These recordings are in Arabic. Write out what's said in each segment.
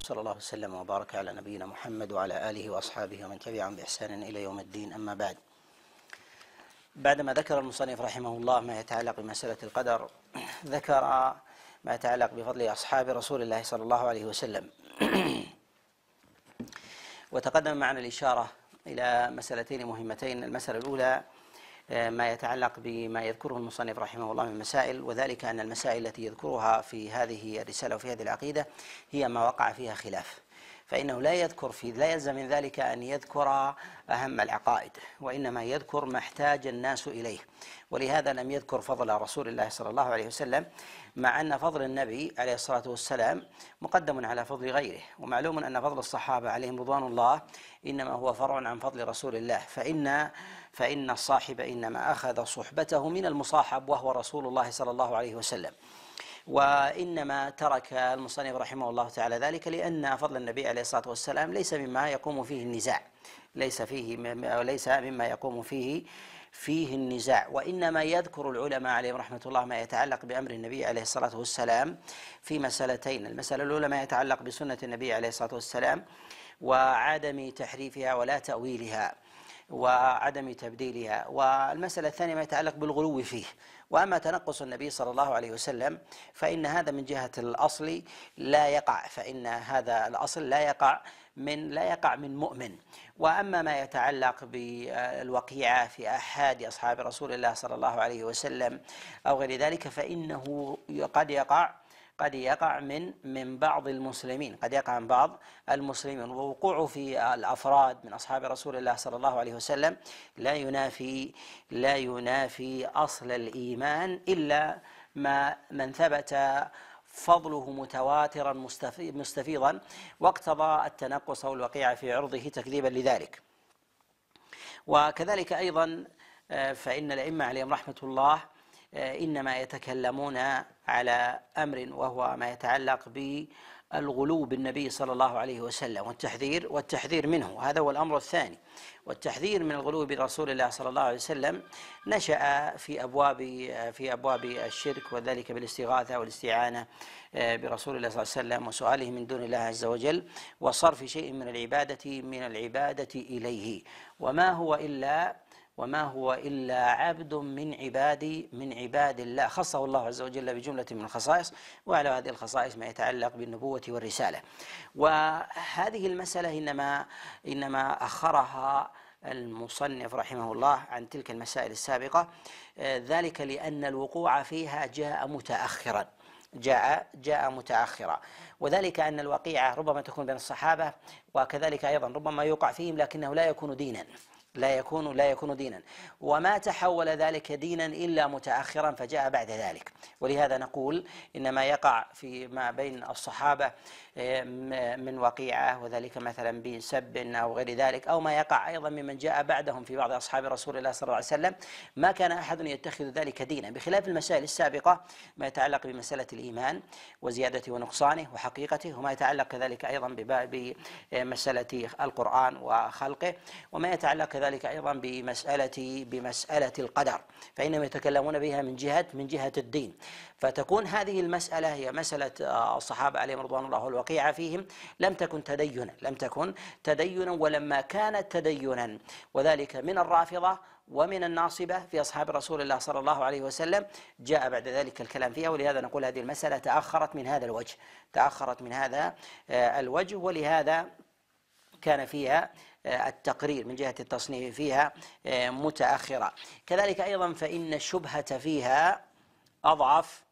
صلى الله وسلم وبارك على نبينا محمد وعلى آله وأصحابه ومن تبعهم بإحسان إلى يوم الدين. أما بعد، بعدما ذكر المصنف رحمه الله ما يتعلق بمسألة القدر، ذكر ما يتعلق بفضل أصحاب رسول الله صلى الله عليه وسلم. وتقدم معنا الإشارة إلى مسألتين مهمتين. المسألة الأولى ما يتعلق بما يذكره المصنف رحمه الله من مسائل، وذلك أن المسائل التي يذكرها في هذه الرسالة وفي هذه العقيدة هي ما وقع فيها خلاف، فإنه لا يلزم من ذلك أن يذكر أهم العقائد، وإنما يذكر ما احتاج الناس إليه. ولهذا لم يذكر فضل رسول الله صلى الله عليه وسلم، مع أن فضل النبي عليه الصلاة والسلام مقدم على فضل غيره. ومعلوم أن فضل الصحابة عليهم رضوان الله إنما هو فرع عن فضل رسول الله، فإن الصاحب إنما أخذ صحبته من المصاحب وهو رسول الله صلى الله عليه وسلم. وإنما ترك المصنف رحمه الله تعالى ذلك لأن فضل النبي عليه الصلاة والسلام ليس مما يقوم فيه النزاع، ليس مما يقوم فيه النزاع، وإنما يذكر العلماء عليهم رحمة الله ما يتعلق بأمر النبي عليه الصلاة والسلام في مسألتين. المسألة الأولى ما يتعلق بسنة النبي عليه الصلاة والسلام وعدم تحريفها ولا تأويلها وعدم تبديلها، والمسألة الثانية ما يتعلق بالغلو فيه. وأما تنقص النبي صلى الله عليه وسلم فإن هذا من جهة الأصل لا يقع، فإن هذا الأصل لا يقع من مؤمن. وأما ما يتعلق بالوقيعة في أحد أصحاب رسول الله صلى الله عليه وسلم أو غير ذلك فإنه قد يقع من بعض المسلمين، قد يقع من بعض المسلمين. ووقوعه في الأفراد من أصحاب رسول الله صلى الله عليه وسلم لا ينافي أصل الإيمان إلا من ثبت فضله متواترا مستفيضا واقتضى التنقص أو الوقيعة في عرضه تكذيبا لذلك. وكذلك أيضا فإن الأئمة عليهم رحمة الله إنما يتكلمون على أمر وهو ما يتعلق بالغلو بالنبي صلى الله عليه وسلم والتحذير منه. هذا هو الأمر الثاني. والتحذير من الغلو برسول الله صلى الله عليه وسلم نشأ في أبواب الشرك، وذلك بالاستغاثة والاستعانة برسول الله صلى الله عليه وسلم وسؤاله من دون الله عز وجل وصرف شيء من العبادة إليه، وما هو إلا عبد من عباد الله خصه الله عز وجل بجملة من الخصائص، وعلى هذه الخصائص ما يتعلق بالنبوة والرسالة. وهذه المسألة إنما أخرها المصنف رحمه الله عن تلك المسائل السابقة، ذلك لأن الوقوع فيها جاء متأخرا، وذلك أن الوقيعة ربما تكون بين الصحابة، وكذلك أيضا ربما يوقع فيهم لكنه لا يكون دينا، وما تحول ذلك دينا إلا متأخرا فجاء بعد ذلك. ولهذا نقول إنما يقع في ما بين الصحابة من وقيعة، وذلك مثلا بسب أو غير ذلك، أو ما يقع أيضا ممن جاء بعدهم في بعض أصحاب رسول الله صلى الله عليه وسلم، ما كان أحد يتخذ ذلك دينا، بخلاف المسائل السابقة ما يتعلق بمسألة الإيمان وزيادته ونقصانه وحقيقته، وما يتعلق كذلك أيضا بمسألة القرآن وخلقه، وما يتعلق كذلك أيضا بمسألة القدر، فإنهم يتكلمون بها من جهة الدين. فتكون هذه المسألة هي مسألة الصحابة عليهم رضوان الله والوقيعة فيهم لم تكن تدينا، ولما كانت تدينا وذلك من الرافضة ومن الناصبة في أصحاب رسول الله صلى الله عليه وسلم جاء بعد ذلك الكلام فيها. ولهذا نقول هذه المسألة تأخرت من هذا الوجه، ولهذا كان فيها التقرير من جهة التصنيف فيها متأخرة. كذلك أيضا فإن الشبهة فيها أضعف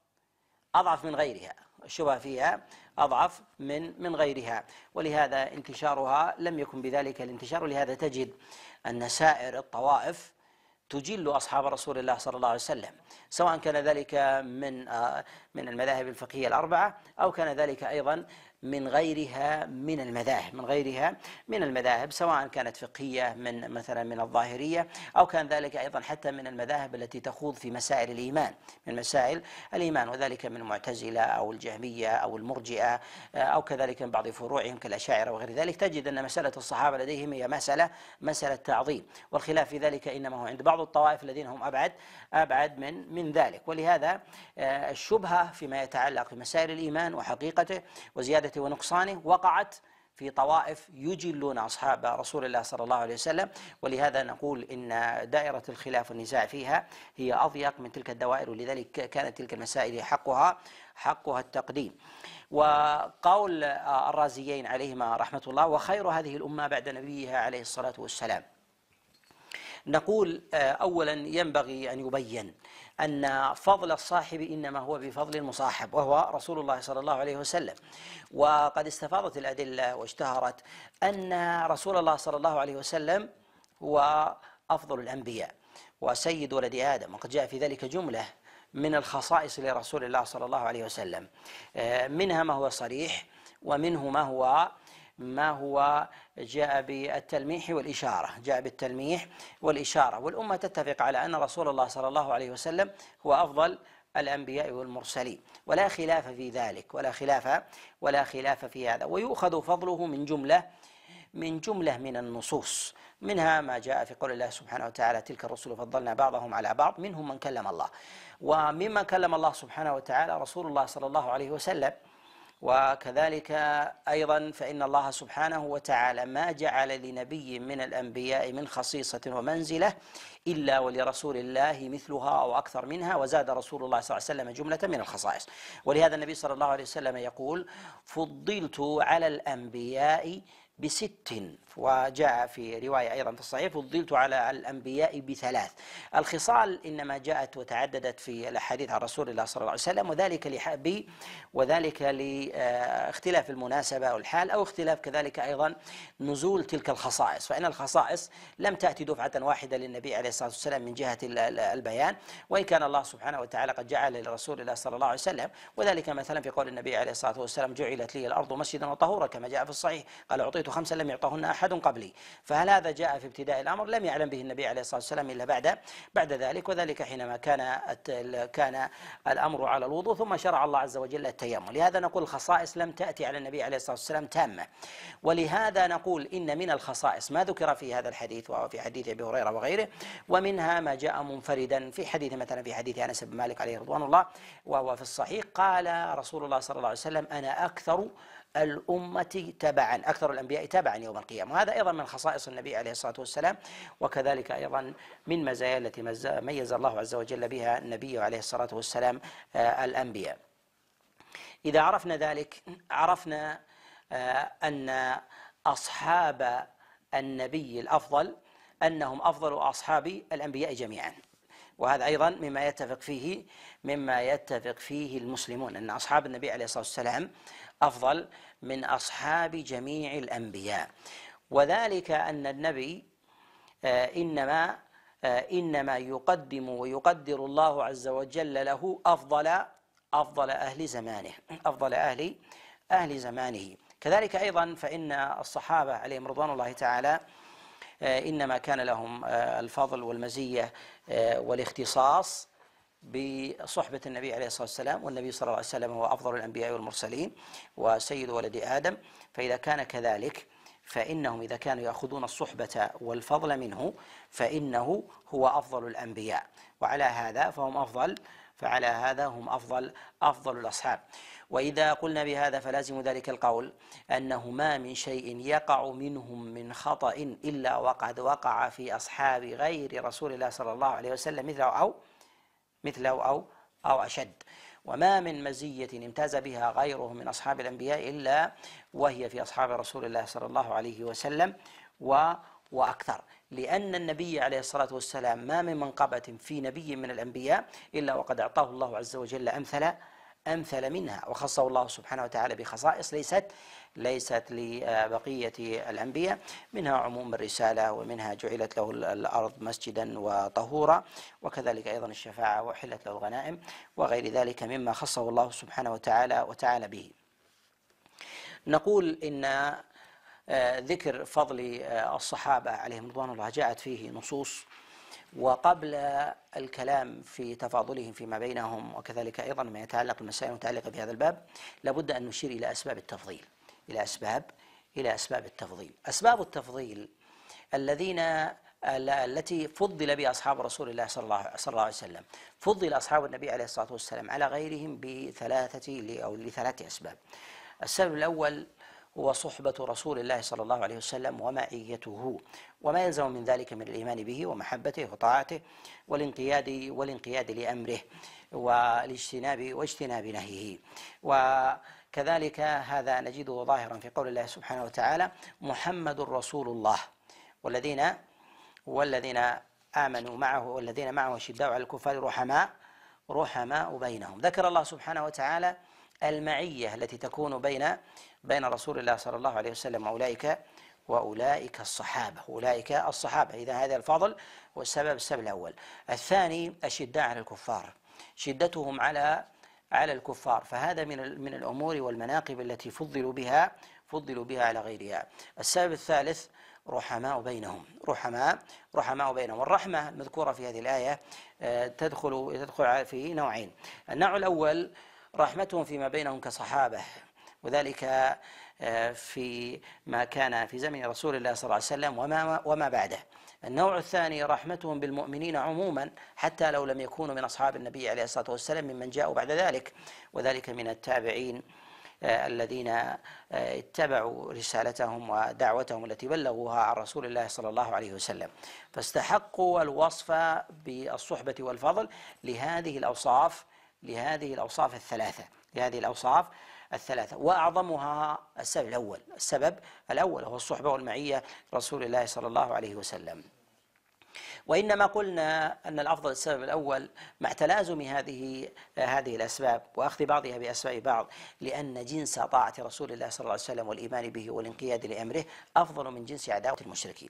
من غيرها، الشبهة فيها أضعف من غيرها، ولهذا انتشارها لم يكن بذلك الانتشار. ولهذا تجد أن سائر الطوائف تجل أصحاب رسول الله صلى الله عليه وسلم، سواء كان ذلك من المذاهب الفقهية الأربعة أو كان ذلك أيضا من غيرها من المذاهب، سواء كانت فقهية مثلا من الظاهرية، أو كان ذلك أيضا حتى من المذاهب التي تخوض في مسائل الإيمان، وذلك من المعتزلة أو الجهمية أو المرجئة أو كذلك من بعض فروعهم كالأشاعرة وغير ذلك. تجد أن مسألة الصحابة لديهم هي مسألة تعظيم، والخلاف في ذلك إنما هو عند بعض الطوائف الذين هم أبعد من ذلك. ولهذا الشبهة الشبهة فيما يتعلق بمسائل الإيمان وحقيقته وزيادته ونقصانه وقعت في طوائف يجلون أصحاب رسول الله صلى الله عليه وسلم، ولهذا نقول إن دائرة الخلاف والنزاع فيها هي أضيق من تلك الدوائر، ولذلك كانت تلك المسائل حقها التقديم. وقول الرازيين عليهما رحمة الله: وخير هذه الأمة بعد نبيها عليه الصلاة والسلام. نقول أولا ينبغي أن يبين أن فضل الصاحب إنما هو بفضل المصاحب، وهو رسول الله صلى الله عليه وسلم. وقد استفاضت الأدلة واشتهرت أن رسول الله صلى الله عليه وسلم هو أفضل الأنبياء وسيد ولد آدم، وقد جاء في ذلك جملة من الخصائص لرسول الله صلى الله عليه وسلم، منها ما هو صريح، ومنه ما هو جاء بالتلميح والإشارة، والأمة تتفق على أن رسول الله صلى الله عليه وسلم هو أفضل الأنبياء والمرسلين، ولا خلاف في ذلك، ولا خلاف في هذا. ويؤخذ فضله من جملة من النصوص، منها ما جاء في قول الله سبحانه وتعالى: تلك الرسل فضلنا بعضهم على بعض منهم من كلم الله. وممن كلم الله سبحانه وتعالى رسول الله صلى الله عليه وسلم. وكذلك أيضا فإن الله سبحانه وتعالى ما جعل لنبي من الأنبياء من خصيصة ومنزلة إلا ولرسول الله مثلها أو أكثر منها، وزاد رسول الله صلى الله عليه وسلم جملة من الخصائص. ولهذا النبي صلى الله عليه وسلم يقول: فضلت على الأنبياء ب6، وجاء في رواية أيضا في الصحيح: فضلت على الأنبياء ب3. الخصال إنما جاءت وتعددت في الأحاديث عن رسول الله صلى الله عليه وسلم، وذلك لاختلاف المناسبة والحال، أو اختلاف كذلك أيضا نزول تلك الخصائص، فإن الخصائص لم تأتي دفعة واحدة للنبي عليه الصلاة والسلام من جهة البيان، وإن كان الله سبحانه وتعالى قد جعل لرسول الله صلى الله عليه وسلم، وذلك مثلا في قول النبي عليه الصلاة والسلام: جعلت لي الأرض مسجدا وطهورا، كما جاء في الصحيح، قال: أعطيت 5 لم يعطهن أحد قبلي. فهل هذا جاء في ابتداء الأمر؟ لم يعلم به النبي عليه الصلاة والسلام إلا بعد ذلك، وذلك حينما كان الأمر على الوضوء، ثم شرع الله عز وجل التيمم. لهذا نقول الخصائص لم تأتي على النبي عليه الصلاة والسلام تامة. ولهذا نقول إن من الخصائص ما ذكر في هذا الحديث وفي حديث أبي هريرة وغيره، ومنها ما جاء منفردا في حديث، مثلا في حديث أنس بن مالك عليه رضوان الله وهو في الصحيح: قال رسول الله صلى الله عليه وسلم: أنا أكثر الأمة تبعا، أكثر الأنبياء تبعا يوم القيامة. وهذا أيضا من خصائص النبي عليه الصلاة والسلام، وكذلك أيضا من مزايا التي ميز الله عز وجل بها النبي عليه الصلاة والسلام الأنبياء. إذا عرفنا ذلك عرفنا أن أصحاب النبي الأفضل أنهم أفضل أصحاب الأنبياء جميعا، وهذا أيضا مما يتفق فيه المسلمون، أن أصحاب النبي عليه الصلاة والسلام أفضل من أصحاب جميع الأنبياء. وذلك أن النبي إنما يقدم ويقدر الله عز وجل له أفضل أهل زمانه. كذلك أيضا فإن الصحابة عليهم رضوان الله تعالى إنما كان لهم الفضل والمزية والاختصاص بصحبة النبي عليه الصلاة والسلام، والنبي صلى الله عليه وسلم هو أفضل الأنبياء والمرسلين وسيد ولد آدم. فإذا كان كذلك فإنهم إذا كانوا يأخذون الصحبة والفضل منه فإنه هو أفضل الأنبياء، وعلى هذا هم أفضل الأصحاب. وإذا قلنا بهذا فلازم ذلك القول أنه ما من شيء يقع منهم من خطأ إلا وقد وقع في أصحاب غير رسول الله صلى الله عليه وسلم مثله أو أشد. وما من مزية امتاز بها غيره من أصحاب الأنبياء إلا وهي في أصحاب رسول الله صلى الله عليه وسلم وأكثر، لأن النبي عليه الصلاة والسلام ما من منقبة في نبي من الأنبياء إلا وقد أعطاه الله عز وجل أمثل منها، وخصه الله سبحانه وتعالى بخصائص ليست لبقية الأنبياء، منها عموم الرسالة، ومنها جعلت له الأرض مسجدا وطهورا، وكذلك أيضا الشفاعة، وحلت له الغنائم، وغير ذلك مما خصه الله سبحانه وتعالى به. نقول إن ذكر فضل الصحابة عليهم رضوان الله جاءت فيه نصوص، وقبل الكلام في تفاضلهم فيما بينهم وكذلك أيضا ما يتعلق بالمسائل المتعلقة بهذا الباب لابد أن نشير إلى أسباب التفضيل، أسباب التفضيل الذين التي فضل بها أصحاب رسول الله صلى الله عليه وسلم. فضل أصحاب النبي عليه الصلاة والسلام على غيرهم لثلاث أسباب. السبب الأول هو صحبة رسول الله صلى الله عليه وسلم ومعيته، وما يلزم من ذلك من الإيمان به ومحبته وطاعته والانقياد لأمره واجتناب نهيه. وكذلك هذا نجده ظاهرا في قول الله سبحانه وتعالى: محمد رسول الله والذين آمنوا معه والذين معه أشداء على الكفار رحماء بينهم. ذكر الله سبحانه وتعالى المعية التي تكون بين رسول الله صلى الله عليه وسلم وأولئك الصحابة. إذا هذا الفضل والسبب الأول. الثاني أشداء على الكفار، شدتهم على الكفار، فهذا من الأمور والمناقب التي فضلوا بها على غيرها. السبب الثالث رحماء بينهم. والرحمة المذكورة في هذه الآية تدخل في نوعين. النوع الأول رحمتهم فيما بينهم كصحابة، وذلك في ما كان في زمن رسول الله صلى الله عليه وسلم وما بعده. النوع الثاني رحمتهم بالمؤمنين عموما، حتى لو لم يكونوا من أصحاب النبي عليه الصلاة والسلام ممن جاءوا بعد ذلك، وذلك من التابعين الذين اتبعوا رسالتهم ودعوتهم التي بلغوها عن رسول الله صلى الله عليه وسلم، فاستحقوا الوصف بالصحبة والفضل لهذه الأوصاف الثلاثة. وأعظمها السبب الأول هو الصحبة والمعية رسول الله صلى الله عليه وسلم. وإنما قلنا أن الأفضل السبب الأول مع تلازم هذه الأسباب وأخذ بعضها بأسباب بعض، لأن جنس طاعة رسول الله صلى الله عليه وسلم والإيمان به والانقياد لأمره أفضل من جنس عداوة المشركين،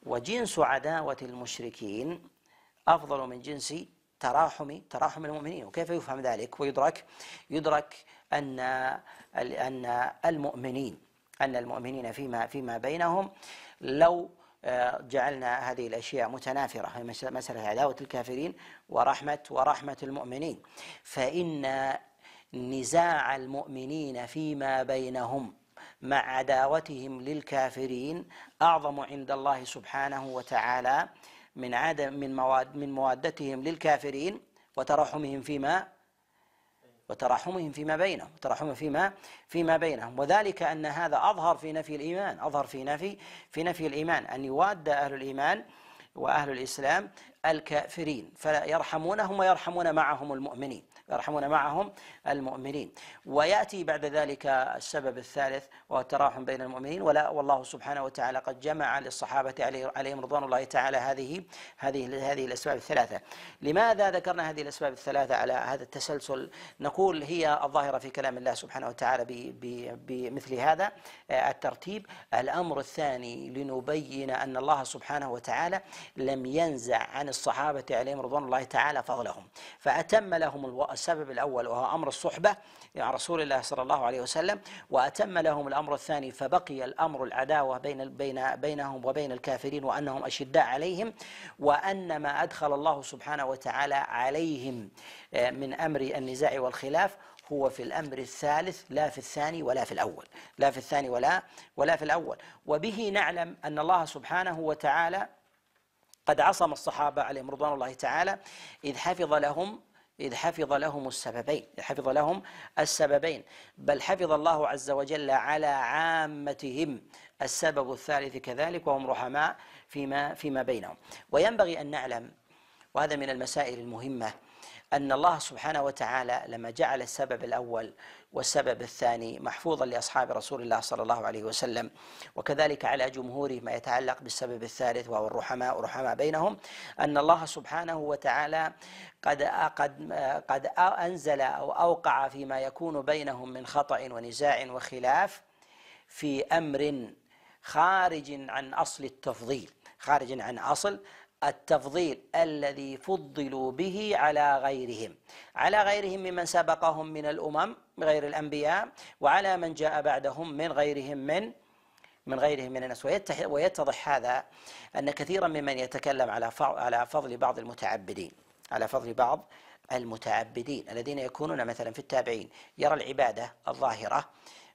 وجنس عداوة المشركين أفضل من جنس تراحم المؤمنين. وكيف يفهم ذلك ويدرك أن المؤمنين فيما بينهم لو جعلنا هذه الأشياء متنافرة، مسألة عداوة الكافرين ورحمة المؤمنين، فإن نزاع المؤمنين فيما بينهم مع عداوتهم للكافرين أعظم عند الله سبحانه وتعالى من موادتهم للكافرين وترحمهم فيما بينهم. وذلك أن هذا أظهر في نفي الإيمان، أن يواد أهل الإيمان وأهل الإسلام الكافرين، فلا يرحمونهم ويرحمون معهم المؤمنين. ويأتي بعد ذلك السبب الثالث وهو التراحم بين المؤمنين. والله سبحانه وتعالى قد جمع للصحابة عليهم رضوان الله تعالى هذه الأسباب الثلاثة. لماذا ذكرنا هذه الأسباب الثلاثة على هذا التسلسل؟ نقول هي الظاهرة في كلام الله سبحانه وتعالى بمثل هذا الترتيب. الأمر الثاني لنبين أن الله سبحانه وتعالى لم ينزع عن الصحابة عليهم رضوان الله تعالى فضلهم، فأتم لهم السبب الأول وهو أمر الصحبة عن رسول الله صلى الله عليه وسلم، وأتم لهم الأمر الثاني فبقي الأمر العداوة بينهم وبين الكافرين، وأنهم أشداء عليهم، وأن ما أدخل الله سبحانه وتعالى عليهم من أمر النزاع والخلاف هو في الأمر الثالث لا في الثاني ولا في الأول. وبه نعلم أن الله سبحانه وتعالى قد عصم الصحابة عليهم رضوان الله تعالى إذ حفظ لهم السببين، بل حفظ الله عز وجل على عامتهم السبب الثالث كذلك، وهم رحماء فيما بينهم. وينبغي أن نعلم، وهذا من المسائل المهمة، أن الله سبحانه وتعالى لما جعل السبب الأول والسبب الثاني محفوظا لأصحاب رسول الله صلى الله عليه وسلم، وكذلك على جمهوره ما يتعلق بالسبب الثالث وهو الرحماء بينهم، أن الله سبحانه وتعالى قد أنزل أو أوقع فيما يكون بينهم من خطأ ونزاع وخلاف في أمر خارج عن أصل التفضيل الذي فضلوا به على غيرهم ممن سبقهم من الأمم غير الأنبياء، وعلى من جاء بعدهم من غيرهم من الناس. ويتضح هذا أن كثيرا ممن يتكلم على فضل بعض المتعبدين الذين يكونون مثلا في التابعين يرى العبادة الظاهرة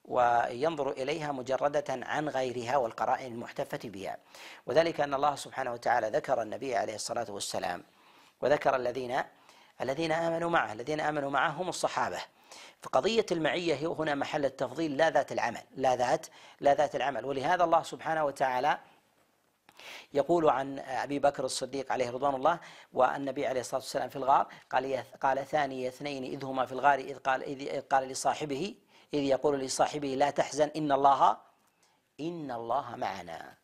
وينظر إليها مجردة عن غيرها والقرائن المحتفة بها. وذلك أن الله سبحانه وتعالى ذكر النبي عليه الصلاة والسلام وذكر الذين آمنوا معه هم الصحابة. فقضية المعية هنا محل التفضيل لا ذات العمل، لا ذات العمل. ولهذا الله سبحانه وتعالى يقول عن أبي بكر الصديق عليه رضوان الله والنبي عليه الصلاة والسلام في الغار قال ثاني اثنين إذ هما في الغار إذ قال لصاحبه إذ يقول لصاحبه لا تحزن إن الله معنا.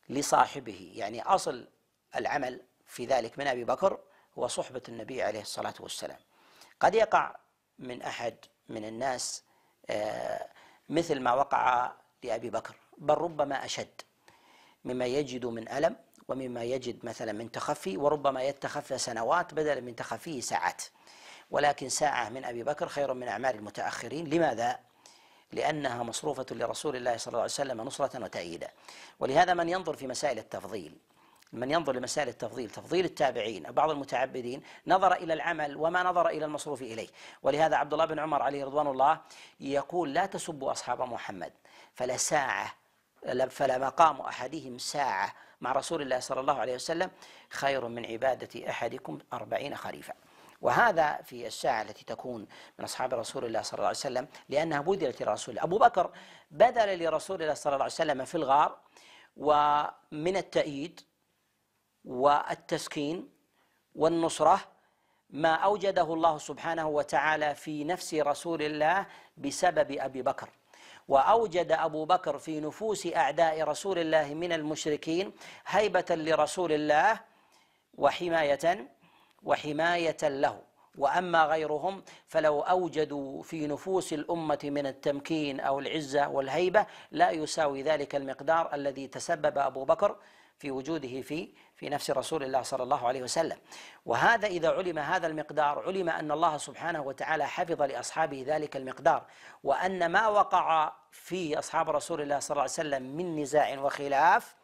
لصاحبه يعني أصل العمل في ذلك من أبي بكر هو صحبة النبي عليه الصلاة والسلام. قد يقع من أحد من الناس مثل ما وقع لأبي بكر، بل ربما أشد، مما يجد من ألم ومما يجد مثلا من تخفي، وربما يتخفى سنوات بدلا من تخفيه ساعات. ولكن ساعة من أبي بكر خير من أعمال المتأخرين. لماذا؟ لأنها مصروفة لرسول الله صلى الله عليه وسلم نصرة وتأييدا. ولهذا من ينظر في مسائل التفضيل، لمسائل تفضيل التابعين، بعض المتعبدين نظر إلى العمل وما نظر إلى المصروف إليه. ولهذا عبد الله بن عمر عليه رضوان الله يقول لا تسبوا أصحاب محمد فلا مقام أحدهم ساعة مع رسول الله صلى الله عليه وسلم خير من عبادة أحدكم 40 خريفا. وهذا في الساعة التي تكون من أصحاب رسول الله صلى الله عليه وسلم، لأنها بذلت لرسول الله. أبو بكر بذل لرسول الله صلى الله عليه وسلم في الغار ومن التأييد والتسكين والنصرة ما أوجده الله سبحانه وتعالى في نفس رسول الله بسبب أبي بكر. وأوجد أبو بكر في نفوس أعداء رسول الله من المشركين هيبة لرسول الله وحماية له. وأما غيرهم فلو أوجدوا في نفوس الأمة من التمكين أو العزة والهيبة لا يساوي ذلك المقدار الذي تسبب أبو بكر في وجوده في نفس رسول الله صلى الله عليه وسلم. وهذا إذا علم هذا المقدار علم أن الله سبحانه وتعالى حفظ لأصحابه ذلك المقدار، وأن ما وقع فيه أصحاب رسول الله صلى الله عليه وسلم من نزاع وخلاف،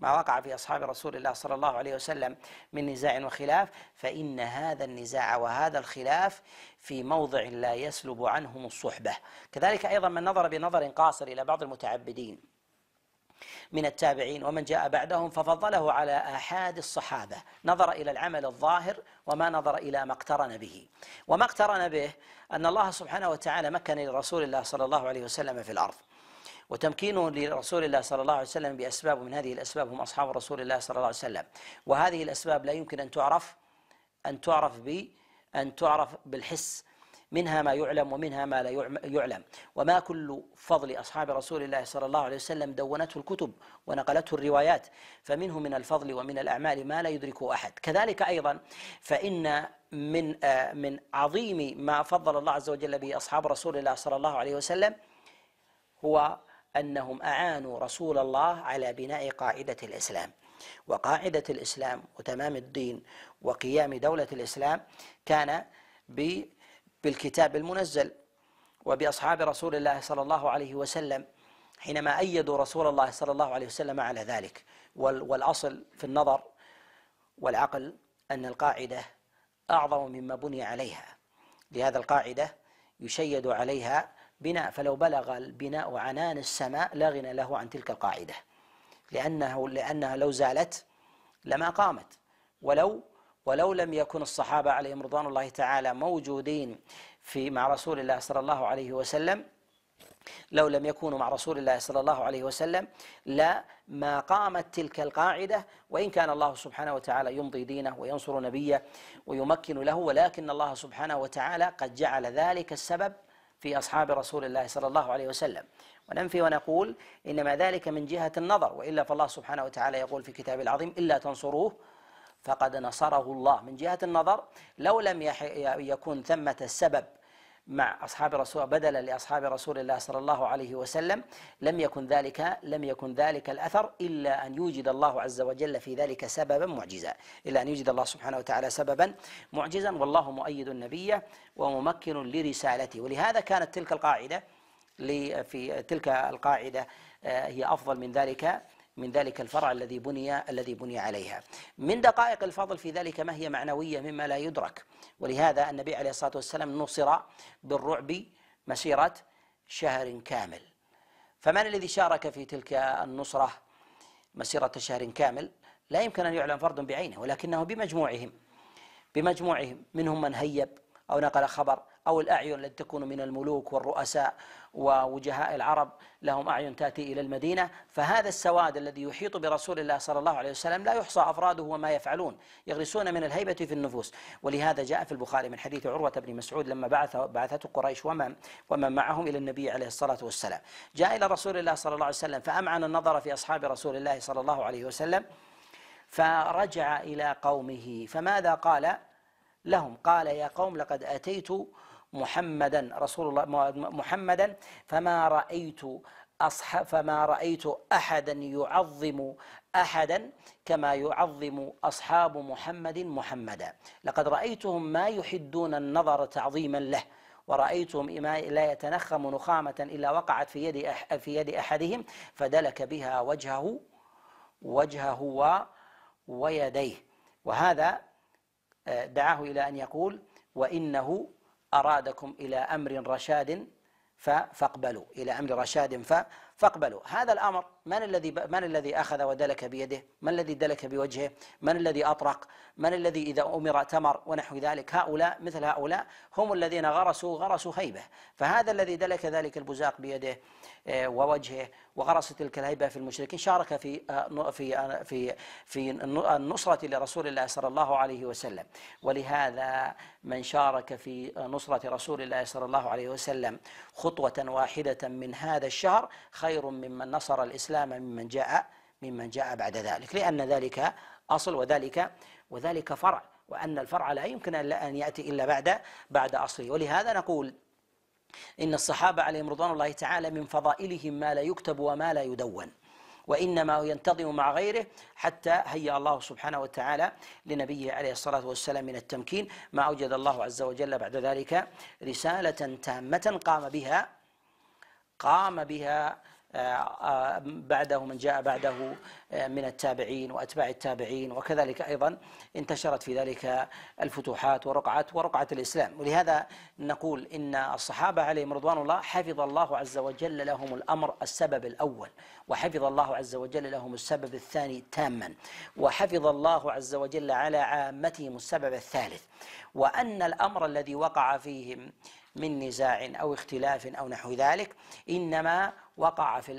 ما وقع في أصحاب رسول الله صلى الله عليه وسلم من نزاع وخلاف، فإن هذا النزاع وهذا الخلاف في موضع لا يسلب عنهم الصحبة. كذلك أيضا من نظر بنظر قاصر إلى بعض المتعبدين من التابعين ومن جاء بعدهم ففضله على آحاد الصحابة، نظر إلى العمل الظاهر وما نظر إلى ما اقترن به. وما اقترن به أن الله سبحانه وتعالى مكن لرسول الله صلى الله عليه وسلم في الأرض، وتمكينه لرسول الله صلى الله عليه وسلم بأسباب، من هذه الأسباب هم أصحاب رسول الله صلى الله عليه وسلم. وهذه الأسباب لا يمكن أن تعرف بالحس، منها ما يعلم ومنها ما لا يعلم. وما كل فضل أصحاب رسول الله صلى الله عليه وسلم دونته الكتب ونقلته الروايات، فمنه من الفضل ومن الأعمال ما لا يدركه أحد. كذلك أيضا فإن من عظيم ما فضل الله عز وجل به أصحاب رسول الله صلى الله عليه وسلم هو أنهم أعانوا رسول الله على بناء قاعدة الإسلام. وقاعدة الإسلام وتمام الدين وقيام دولة الإسلام كان بالكتاب المنزل وبأصحاب رسول الله صلى الله عليه وسلم حينما أيدوا رسول الله صلى الله عليه وسلم على ذلك. والأصل في النظر والعقل أن القاعدة أعظم مما بني عليها، لهذا القاعدة يشيد عليها بناء، فلو بلغ البناء عنان السماء لا غنى له عن تلك القاعدة، لأنها لو زالت لما قامت. ولو لم يكن الصحابة عليهم رضوان الله تعالى موجودين مع رسول الله صلى الله عليه وسلم، لو لم يكونوا مع رسول الله صلى الله عليه وسلم لا ما قامت تلك القاعدة. وإن كان الله سبحانه وتعالى يمضي دينه وينصر نبيه ويمكن له، ولكن الله سبحانه وتعالى قد جعل ذلك السبب في أصحاب رسول الله صلى الله عليه وسلم. وننفي ونقول إنما ذلك من جهة النظر، وإلا فالله سبحانه وتعالى يقول في كتابه العظيم إلا تنصروه فقد نصره الله. من جهة النظر لو لم يكن ثمة السبب مع أصحاب رسول بدلا لأصحاب رسول الله صلى الله عليه وسلم لم يكن ذلك الأثر إلا أن يوجد الله عز وجل في ذلك سببا معجزا، إلا أن يوجد الله سبحانه وتعالى سببا معجزا، والله مؤيد النبي وممكن لرسالته. ولهذا كانت تلك القاعدة في تلك القاعدة هي أفضل من ذلك الفرع الذي بني عليها. من دقائق الفضل في ذلك ما هي معنوية مما لا يدرك. ولهذا النبي عليه الصلاة والسلام نصر بالرعب مسيرة شهر كامل. فمن الذي شارك في تلك النصرة مسيرة شهر كامل؟ لا يمكن أن يعلم فرد بعينه، ولكنه بمجموعهم منهم من هيب أو نقل خبر، أو الأعين التي تكون من الملوك والرؤساء ووجهاء العرب لهم أعين تأتي إلى المدينة. فهذا السواد الذي يحيط برسول الله صلى الله عليه وسلم لا يحصى أفراده وما يفعلون، يغرسون من الهيبة في النفوس. ولهذا جاء في البخاري من حديث عروة بن مسعود لما بعثته قريش ومن معهم إلى النبي عليه الصلاة والسلام، جاء إلى رسول الله صلى الله عليه وسلم فأمعن النظر في أصحاب رسول الله صلى الله عليه وسلم، فرجع إلى قومه فماذا قال لهم؟ قال: يا قوم لقد أتيت محمدا رسول الله محمدا فما رأيت أحدا يعظم أحدا كما يعظم أصحاب محمدا. لقد رأيتهم ما يحدون النظر تعظيما له، ورأيتهم لا يتنخم نخامة إلا وقعت في يد أحدهم فدلك بها وجهه ويديه. وهذا دعاه إلى أن يقول: وإنه أرادكم إلى أمر رشاد فاقبلوا، إلى أمر رشاد فاقبلوا. هذا الأمر من الذي أخذ ودلك بيده؟ من الذي دلك بوجهه؟ من الذي أطرق؟ من الذي إذا أمر تمر ونحو ذلك؟ مثل هؤلاء هم الذين غرسوا هيبة. فهذا الذي دلك ذلك البزاق بيده ووجهه وغرس تلك الهيبة في المشركين شارك في النصرة لرسول الله صلى الله عليه وسلم. ولهذا من شارك في نصرة رسول الله صلى الله عليه وسلم خطوة واحدة من هذا الشهر خير ممن نصر الإسلام ممن جاء بعد ذلك، لأن ذلك أصل وذلك فرع، وأن الفرع لا يمكن أن يأتي إلا بعد أصله. ولهذا نقول إن الصحابة عليهم رضوان الله تعالى من فضائلهم ما لا يكتب وما لا يدون، وإنما ينتظم مع غيره حتى هيأ الله سبحانه وتعالى لنبيه عليه الصلاة والسلام من التمكين ما أوجد الله عز وجل بعد ذلك رسالة تامة قام بها بعده من جاء بعده من التابعين وأتباع التابعين، وكذلك أيضا انتشرت في ذلك الفتوحات ورقعة الإسلام. ولهذا نقول إن الصحابة عليهم رضوان الله حفظ الله عز وجل لهم السبب الأول، وحفظ الله عز وجل لهم السبب الثاني تاما، وحفظ الله عز وجل على عامتهم السبب الثالث. وأن الأمر الذي وقع فيهم من نزاع أو اختلاف أو نحو ذلك إنما وقع في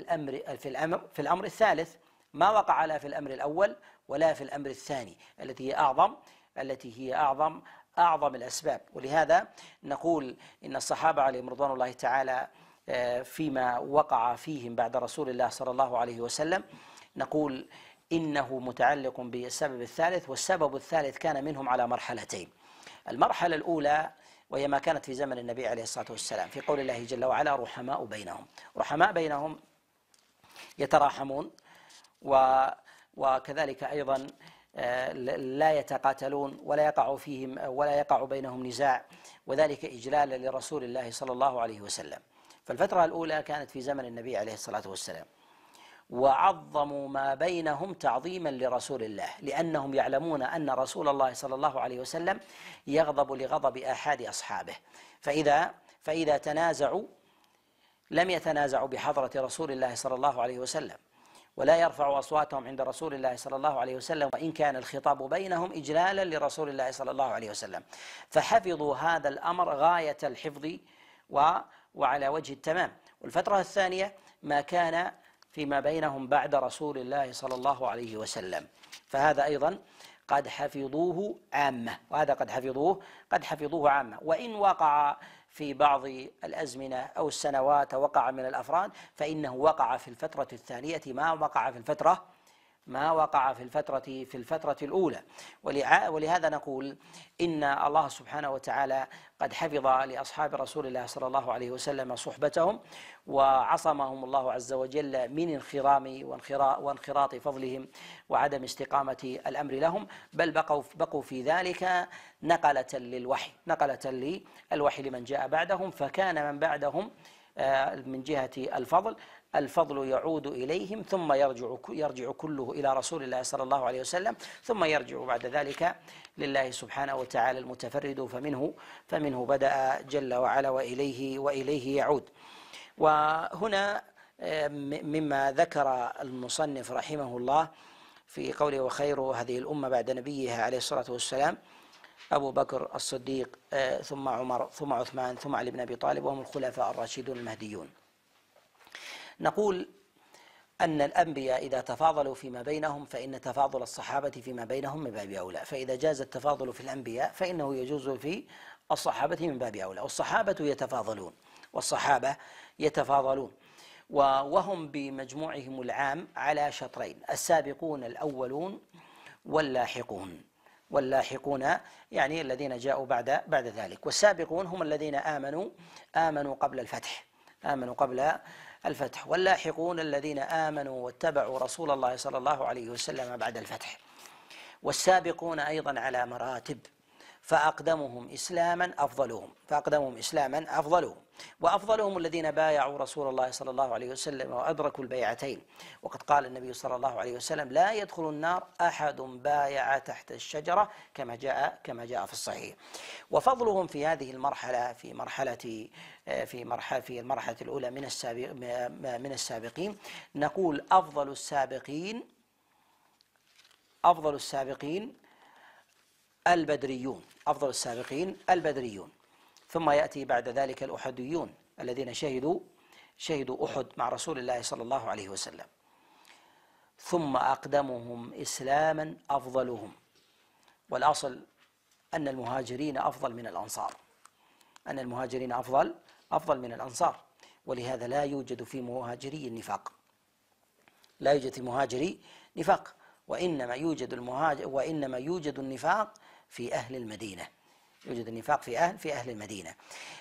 الأمر الثالث، ما وقع لا في الأمر الأول ولا في الأمر الثاني التي هي أعظم الأسباب. ولهذا نقول إن الصحابة عليهم رضوان الله تعالى فيما وقع فيهم بعد رسول الله صلى الله عليه وسلم نقول إنه متعلق بالسبب الثالث، والسبب الثالث كان منهم على مرحلتين. المرحلة الأولى وهي ما كانت في زمن النبي عليه الصلاة والسلام في قول الله جل وعلا: رحماء بينهم يتراحمون، وكذلك أيضا لا يتقاتلون ولا يقع بينهم نزاع، وذلك إجلالا لرسول الله صلى الله عليه وسلم. فالفترة الأولى كانت في زمن النبي عليه الصلاة والسلام، وعظموا ما بينهم تعظيما لرسول الله، لأنهم يعلمون أن رسول الله صلى الله عليه وسلم يغضب لغضب أحد أصحابه، فإذا تنازعوا لم يتنازعوا بحضرة رسول الله صلى الله عليه وسلم، ولا يرفعوا أصواتهم عند رسول الله صلى الله عليه وسلم، وإن كان الخطاب بينهم إجلالا لرسول الله صلى الله عليه وسلم. فحفظوا هذا الأمر غاية الحفظ وعلى وجه التمام. والفترة الثانية ما كان فيما بينهم بعد رسول الله صلى الله عليه وسلم، فهذا أيضا قد حفظوه عامة، قد حفظوه عامة. وإن وقع في بعض الأزمنة أو السنوات وقع من الأفراد، فإنه وقع في الفترة الثانية ما وقع في الفترة الأولى. ولهذا نقول إن الله سبحانه وتعالى قد حفظ لأصحاب رسول الله صلى الله عليه وسلم صحبتهم، وعصمهم الله عز وجل من انخرام وانخراط فضلهم وعدم استقامة الأمر لهم، بل بقوا في ذلك نقلة للوحي لمن جاء بعدهم. فكان من بعدهم من جهة الفضل يعود إليهم، ثم يرجع كله إلى رسول الله صلى الله عليه وسلم، ثم يرجع بعد ذلك لله سبحانه وتعالى المتفرد، فمنه بدأ جل وعلا وإليه يعود. وهنا مما ذكر المصنف رحمه الله في قوله وخير هذه الأمة بعد نبيها عليه الصلاة والسلام أبو بكر الصديق ثم عمر ثم عثمان ثم علي بن أبي طالب وهم الخلفاء الراشدون المهديون. نقول أن الأنبياء إذا تفاضلوا فيما بينهم فإن تفاضل الصحابة فيما بينهم من باب أولى، فإذا جاز التفاضل في الأنبياء فإنه يجوز في الصحابة من باب أولى. والصحابة يتفاضلون وهم بمجموعهم العام على شطرين: السابقون الأولون واللاحقون يعني الذين جاءوا بعد ذلك. والسابقون هم الذين آمنوا قبل الفتح، واللاحقون الذين آمنوا واتبعوا رسول الله صلى الله عليه وسلم بعد الفتح. والسابقون أيضا على مراتب، فأقدمهم إسلاما أفضلهم، وأفضلهم الذين بايعوا رسول الله صلى الله عليه وسلم وأدركوا البيعتين. وقد قال النبي صلى الله عليه وسلم: لا يدخل النار أحد بايع تحت الشجرة، كما جاء في الصحيح. وفضلهم في هذه المرحلة في المرحلة الأولى من السابقين نقول أفضل السابقين البدريون، ثم يأتي بعد ذلك الأحديون الذين شهدوا أحد مع رسول الله صلى الله عليه وسلم، ثم أقدمهم إسلاما أفضلهم. والأصل أن المهاجرين أفضل من الأنصار، ولهذا لا يوجد في مهاجري نفاق، وإنما يوجد النفاق في أهل المدينة، في أهل المدينة،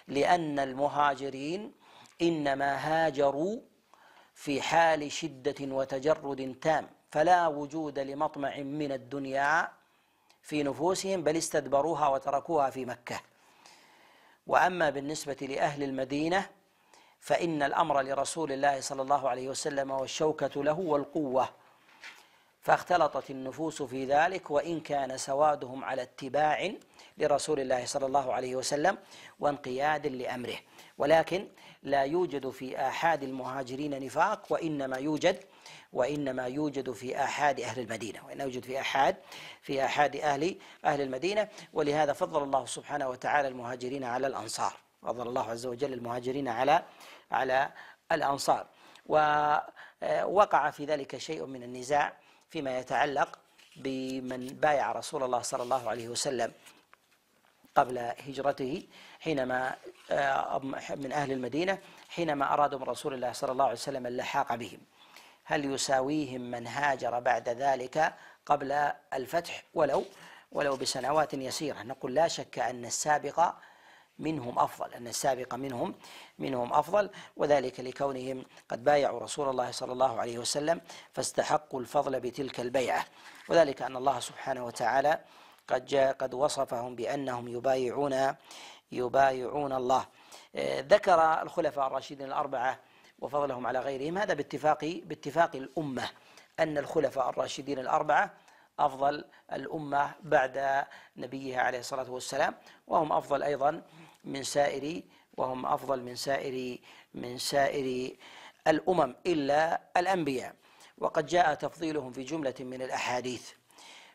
لأن المهاجرين إنما هاجروا في حال شدة وتجرد تام، فلا وجود لمطمع من الدنيا في نفوسهم، بل استدبروها وتركوها في مكة. وأما بالنسبة لأهل المدينة فإن الأمر لرسول الله صلى الله عليه وسلم والشوكة له والقوة، فاختلطت النفوس في ذلك، وإن كان سوادهم على اتباع لرسول الله صلى الله عليه وسلم وانقياد لأمره، ولكن لا يوجد في آحاد المهاجرين نفاق، وإنما يوجد في آحاد أهل المدينة، ولهذا فضل الله سبحانه وتعالى المهاجرين على الأنصار، فضل الله عز وجل المهاجرين على الأنصار. ووقع في ذلك شيء من النزاع فيما يتعلق بمن بايع رسول الله صلى الله عليه وسلم قبل هجرته حينما من أهل المدينة حينما أرادوا من رسول الله صلى الله عليه وسلم اللحاق بهم، هل يساويهم من هاجر بعد ذلك قبل الفتح ولو بسنوات يسيرة؟ نقول لا شك أن السابق منهم أفضل، وذلك لكونهم قد بايعوا رسول الله صلى الله عليه وسلم فاستحقوا الفضل بتلك البيعة، وذلك أن الله سبحانه وتعالى قد وصفهم بأنهم يبايعون الله. ذكر الخلفاء الراشدين الأربعة وفضلهم على غيرهم، هذا باتفاق الأمة أن الخلفاء الراشدين الأربعة أفضل الأمة بعد نبيها عليه الصلاة والسلام، وهم أفضل أيضا من سائر الأمم إلا الأنبياء. وقد جاء تفضيلهم في جملة من الأحاديث،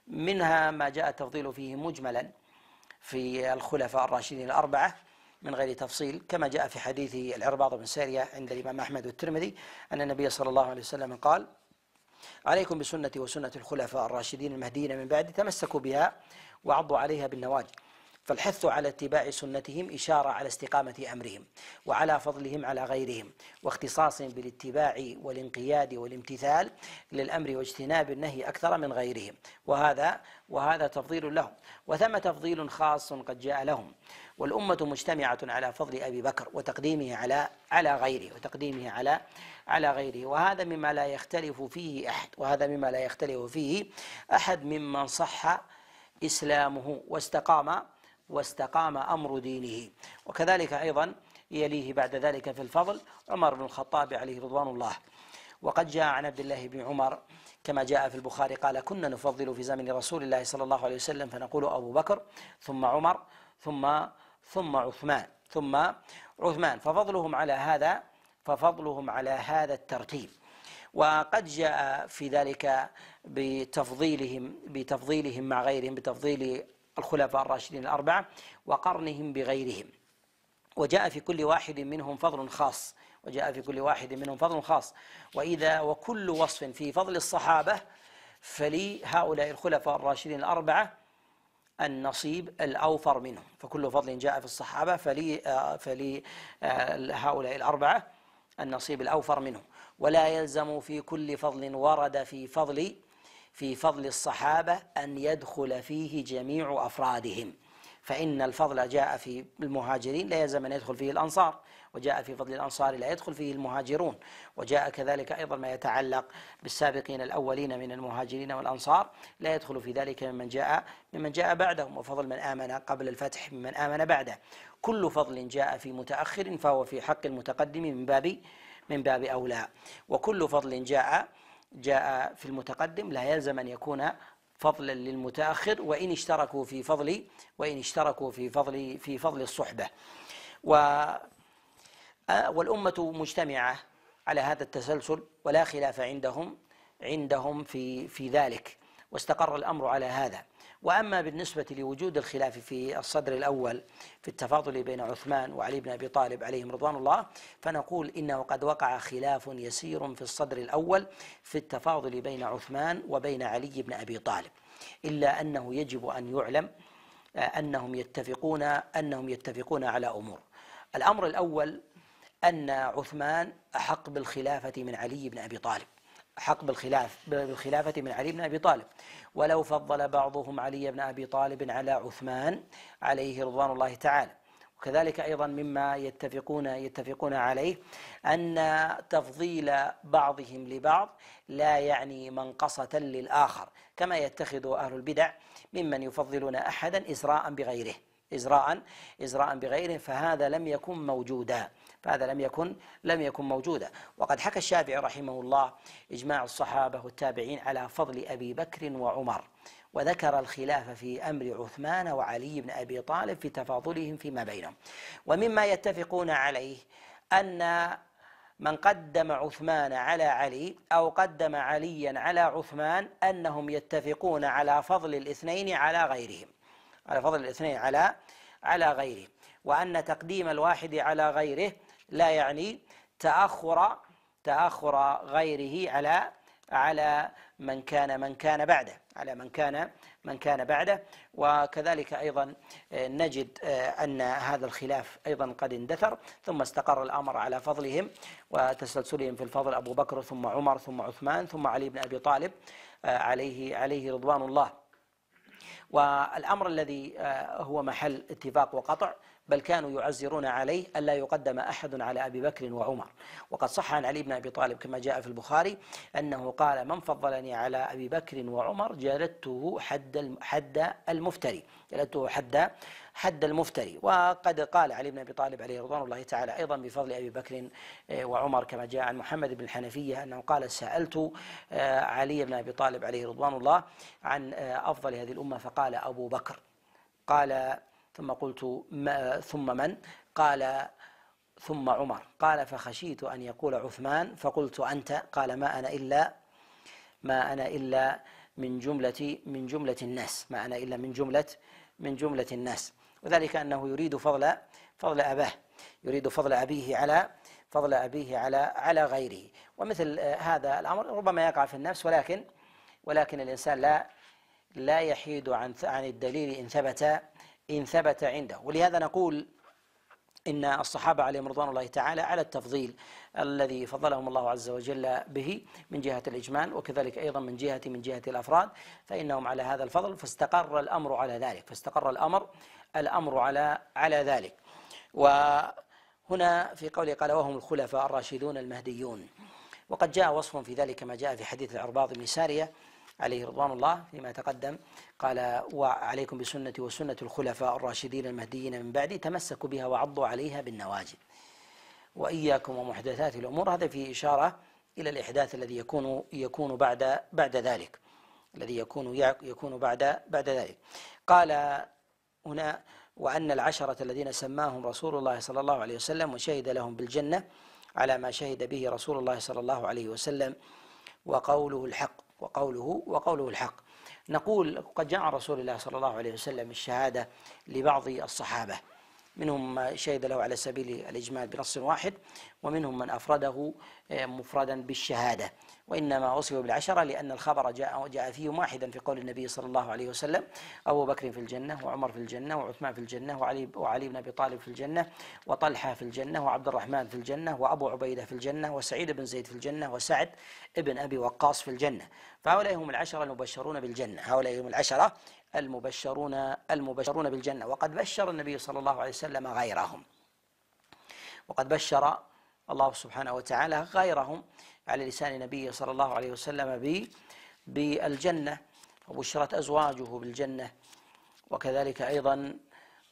منها ما جاء التفضيل فيه مجملا في الخلفاء الراشدين الأربعة من غير تفصيل، كما جاء في حديث العرباض بن سارية عند الإمام أحمد والترمذي أن النبي صلى الله عليه وسلم قال: عليكم بسنتي وسنة الخلفاء الراشدين المهديين من بعد، تمسكوا بها وعضوا عليها بالنواجذ. فالحث على اتباع سنتهم إشارة على استقامة أمرهم وعلى فضلهم على غيرهم، واختصاصهم بالاتباع والانقياد والامتثال للأمر واجتناب النهي أكثر من غيرهم، وهذا تفضيل لهم، وثم تفضيل خاص قد جاء لهم. والأمة مجتمعة على فضل أبي بكر وتقديمه على غيره، وهذا مما لا يختلف فيه أحد ممن صح إسلامه واستقام أمر دينه. وكذلك أيضا يليه بعد ذلك في الفضل عمر بن الخطاب عليه رضوان الله. وقد جاء عن عبد الله بن عمر كما جاء في البخاري قال: كنا نفضل في زمن رسول الله صلى الله عليه وسلم فنقول أبو بكر ثم عمر ثم عثمان، ففضلهم ففضلهم على هذا الترتيب. وقد جاء في ذلك بتفضيلهم مع غيرهم، بتفضيل الخلفاء الراشدين الأربعة وقرنهم بغيرهم، وجاء في كل واحد منهم فضل خاص، وكل وصف في فضل الصحابة فلهؤلاء الخلفاء الراشدين الأربعة النصيب الأوفر منه، فكل فضل جاء في الصحابة فلهؤلاء الأربعة النصيب الأوفر منه. ولا يلزم في كل فضل ورد في فضل الصحابة أن يدخل فيه جميع أفرادهم، فإن الفضل جاء في المهاجرين لا يلزم أن يدخل فيه الأنصار، وجاء في فضل الأنصار لا يدخل فيه المهاجرون، وجاء كذلك أيضا ما يتعلق بالسابقين الأولين من المهاجرين والأنصار لا يدخل في ذلك ممن جاء بعدهم، وفضل من آمن قبل الفتح ممن آمن بعده. كل فضل جاء في متأخر فهو في حق المتقدم من باب أولى، وكل فضل جاء في المتقدم لا يلزم أن يكون فضلا للمتأخر وإن اشتركوا في فضل الصحبة. والأمة مجتمعة على هذا التسلسل ولا خلاف عندهم في ذلك، واستقر الأمر على هذا. وأما بالنسبة لوجود الخلاف في الصدر الأول في التفاضل بين عثمان وعلي بن أبي طالب عليهم رضوان الله، فنقول إنه قد وقع خلاف يسير في الصدر الأول في التفاضل بين عثمان وبين علي بن أبي طالب، إلا أنه يجب أن يعلم أنهم يتفقون على أمور. الأمر الأول أن عثمان أحق بالخلافة من علي بن أبي طالب، ولو فضل بعضهم علي بن أبي طالب على عثمان عليه رضوان الله تعالى. وكذلك أيضا مما يتفقون عليه أن تفضيل بعضهم لبعض لا يعني منقصة للآخر، كما يتخذ أهل البدع ممن يفضلون أحدا إزراء بغيره، فهذا لم يكن موجودا. وقد حكى الشافعي رحمه الله إجماع الصحابة والتابعين على فضل أبي بكر وعمر، وذكر الخلاف في أمر عثمان وعلي بن أبي طالب في تفاضلهم فيما بينهم. ومما يتفقون عليه أن من قدم عثمان على علي أو قدم عليا على عثمان أنهم يتفقون على فضل الاثنين على غيرهم، وأن تقديم الواحد على غيره لا يعني تأخر غيره على من كان بعده. وكذلك أيضا نجد أن هذا الخلاف أيضا قد اندثر، ثم استقر الأمر على فضلهم وتسلسلهم في الفضل، أبو بكر ثم عمر ثم عثمان ثم علي بن أبي طالب عليه رضوان الله. والأمر الذي هو محل اتفاق وقطع، بل كانوا يعزرون عليه ألا يقدم أحد على أبي بكر وعمر. وقد صح عن علي بن أبي طالب كما جاء في البخاري أنه قال: من فضلني على أبي بكر وعمر جلدته حد المفتري. وقد قال علي بن أبي طالب عليه رضوان الله تعالى أيضا بفضل أبي بكر وعمر كما جاء عن محمد بن الحنفية أنه قال: سألت علي بن أبي طالب عليه رضوان الله عن أفضل هذه الأمة فقال: أبو بكر. قال: ثم قلت: ثم من؟ قال: ثم عمر. قال: فخشيت أن يقول عثمان فقلت: أنت. قال: ما أنا إلا من جملة الناس، من جملة الناس. وذلك أنه يريد فضل أبيه على غيره. ومثل هذا الأمر ربما يقع في النفس، ولكن الإنسان لا يحيد عن الدليل إن ثبت عنده. ولهذا نقول إن الصحابة عليهم رضوان الله تعالى على التفضيل الذي فضلهم الله عز وجل به من جهة الإجمال، وكذلك أيضا من جهة الأفراد، فإنهم على هذا الفضل، فاستقر الأمر على ذلك. وهنا في قوله قال: وهم الخلفاء الراشدون المهديون. وقد جاء وصف في ذلك كما جاء في حديث العرباض بن سارية عليه رضوان الله فيما تقدم، قال: وعليكم بسنتي وسنة الخلفاء الراشدين المهديين من بعدي تمسكوا بها وعضوا عليها بالنواجذ وإياكم ومحدثات الأمور. هذا في إشارة إلى الإحداث الذي يكون بعد ذلك، بعد ذلك. قال هنا: وأن العشرة الذين سماهم رسول الله صلى الله عليه وسلم وشهد لهم بالجنة على ما شهد به رسول الله صلى الله عليه وسلم وقوله الحق وقوله الحق. نقول قد جاء رسول الله صلى الله عليه وسلم الشهادة لبعض الصحابة، منهم من شهد له على سبيل الإجمال بنص واحد، ومنهم من أفرده مفردا بالشهادة، وإنما وصفوا بالعشرة لأن الخبر جاء فيه واحدا في قول النبي صلى الله عليه وسلم: أبو بكر في الجنة، وعمر في الجنة، وعثمان في الجنة، وعلي بن أبي طالب في الجنة، وطلحة في الجنة، وعبد الرحمن في الجنة، وأبو عبيدة في الجنة، وسعيد بن زيد في الجنة، وسعد بن أبي وقاص في الجنة. فهؤلاء هم العشرة المبشرون بالجنة، هؤلاء هم العشرة المبشرون بالجنة. وقد بشر النبي صلى الله عليه وسلم غيرهم، وقد بشر الله سبحانه وتعالى غيرهم على لسان نبيه صلى الله عليه وسلم بالجنة، وبشرت أزواجه بالجنة، وكذلك أيضا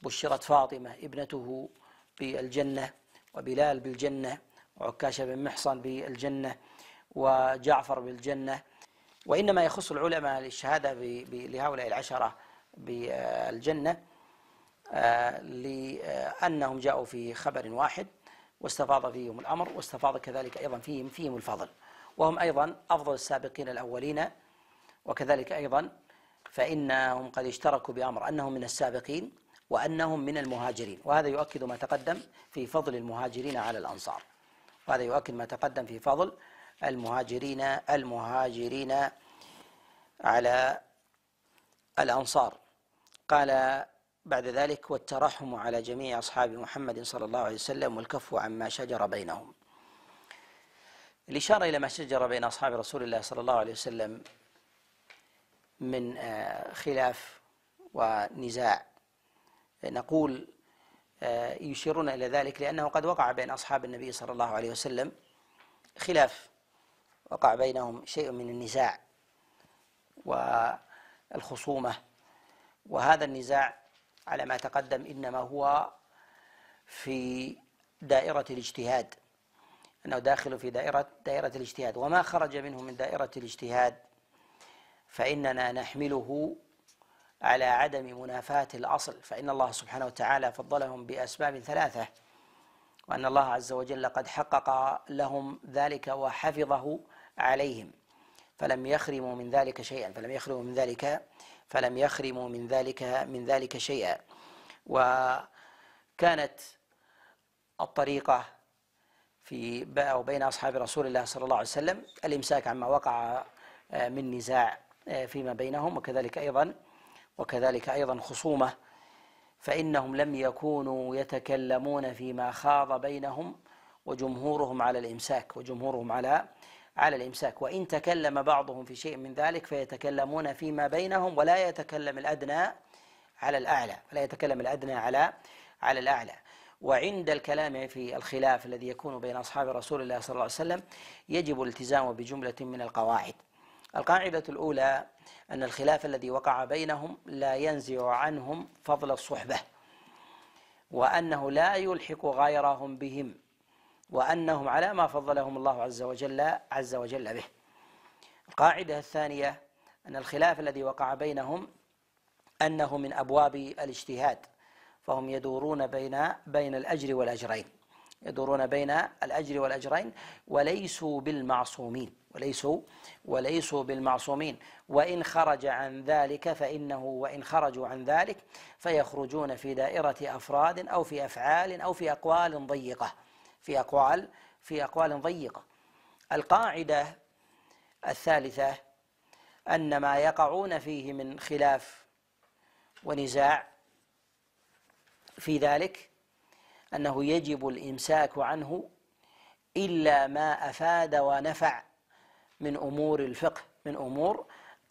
بشرت فاطمة ابنته بالجنة، وبلال بالجنة، وعكاشة بن محصن بالجنة، وجعفر بالجنة. وإنما يخص العلماء للشهادة لهؤلاء العشرة بالجنة لأنهم جاءوا في خبر واحد واستفاض فيهم الأمر، واستفاض كذلك أيضا فيهم الفضل، وهم أيضا أفضل السابقين الأولين. وكذلك أيضا فإنهم قد اشتركوا بأمر أنهم من السابقين وأنهم من المهاجرين، وهذا يؤكد ما تقدم في فضل المهاجرين على الأنصار، وهذا يؤكد ما تقدم في فضل المهاجرين على الأنصار. قال بعد ذلك: والترحم على جميع أصحاب محمد صلى الله عليه وسلم والكف عما شجر بينهم. الإشارة إلى ما شجر بين أصحاب رسول الله صلى الله عليه وسلم من خلاف ونزاع، نقول يشيرون إلى ذلك لأنه قد وقع بين أصحاب النبي صلى الله عليه وسلم خلاف، وقع بينهم شيء من النزاع والخصومة، وهذا النزاع على ما تقدم إنما هو في دائرة الاجتهاد، أنه داخل في دائرة الاجتهاد، وما خرج منه من دائرة الاجتهاد فإننا نحمله على عدم منافاة الأصل، فإن الله سبحانه وتعالى فضلهم بأسباب ثلاثة، وأن الله عز وجل قد حقق لهم ذلك وحفظه عليهم، فلم يخرموا من ذلك شيئا، فلم يخرموا من ذلك شيئا. وكانت الطريقة في بين أصحاب رسول الله صلى الله عليه وسلم الإمساك عما وقع من نزاع فيما بينهم، وكذلك أيضا خصومة، فإنهم لم يكونوا يتكلمون فيما خاض بينهم، وجمهورهم على الإمساك، وإن تكلم بعضهم في شيء من ذلك فيتكلمون فيما بينهم، ولا يتكلم الأدنى على الأعلى. وعند الكلام في الخلاف الذي يكون بين أصحاب رسول الله صلى الله عليه وسلم يجب الالتزام بجملة من القواعد. القاعدة الأولى أن الخلاف الذي وقع بينهم لا ينزع عنهم فضل الصحبة، وأنه لا يلحق غيرهم بهم، وأنهم على ما فضلهم الله عز وجل به. القاعدة الثانية أن الخلاف الذي وقع بينهم أنه من أبواب الاجتهاد، فهم يدورون بين الأجر والأجرين، وليسوا بالمعصومين، وإن خرج عن ذلك وإن خرجوا عن ذلك فيخرجون في دائرة أفراد أو في أفعال أو في أقوال ضيقة. القاعدة الثالثة أن ما يقعون فيه من خلاف ونزاع في ذلك أنه يجب الإمساك عنه إلا ما أفاد ونفع من أمور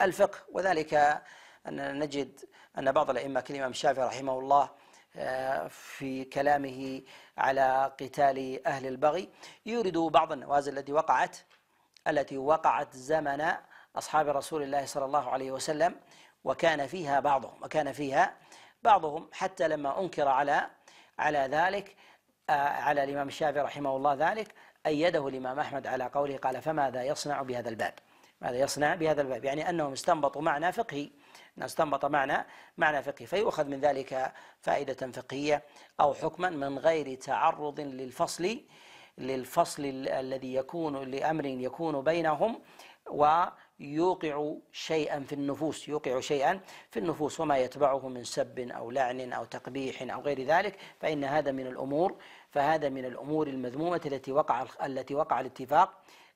الفقه. وذلك أننا نجد أن بعض الأئمة كالإمام الشافعي رحمه الله في كلامه على قتال أهل البغي يورد بعض النوازل التي وقعت زمن أصحاب رسول الله صلى الله عليه وسلم، وكان فيها بعضهم حتى لما أنكر على ذلك على الإمام الشافعي رحمه الله ذلك أيده الإمام أحمد على قوله، قال: فماذا يصنع بهذا الباب؟ يعني أنهم استنبطوا معنى فقهي، فيؤخذ من ذلك فائدة فقهية أو حكما من غير تعرض للفصل للفصل الذي يكون لأمر يكون بينهم، ويوقع شيئا في النفوس، يوقع شيئا في النفوس وما يتبعه من سب أو لعن أو تقبيح أو غير ذلك، فإن هذا من الأمور المذمومة التي وقع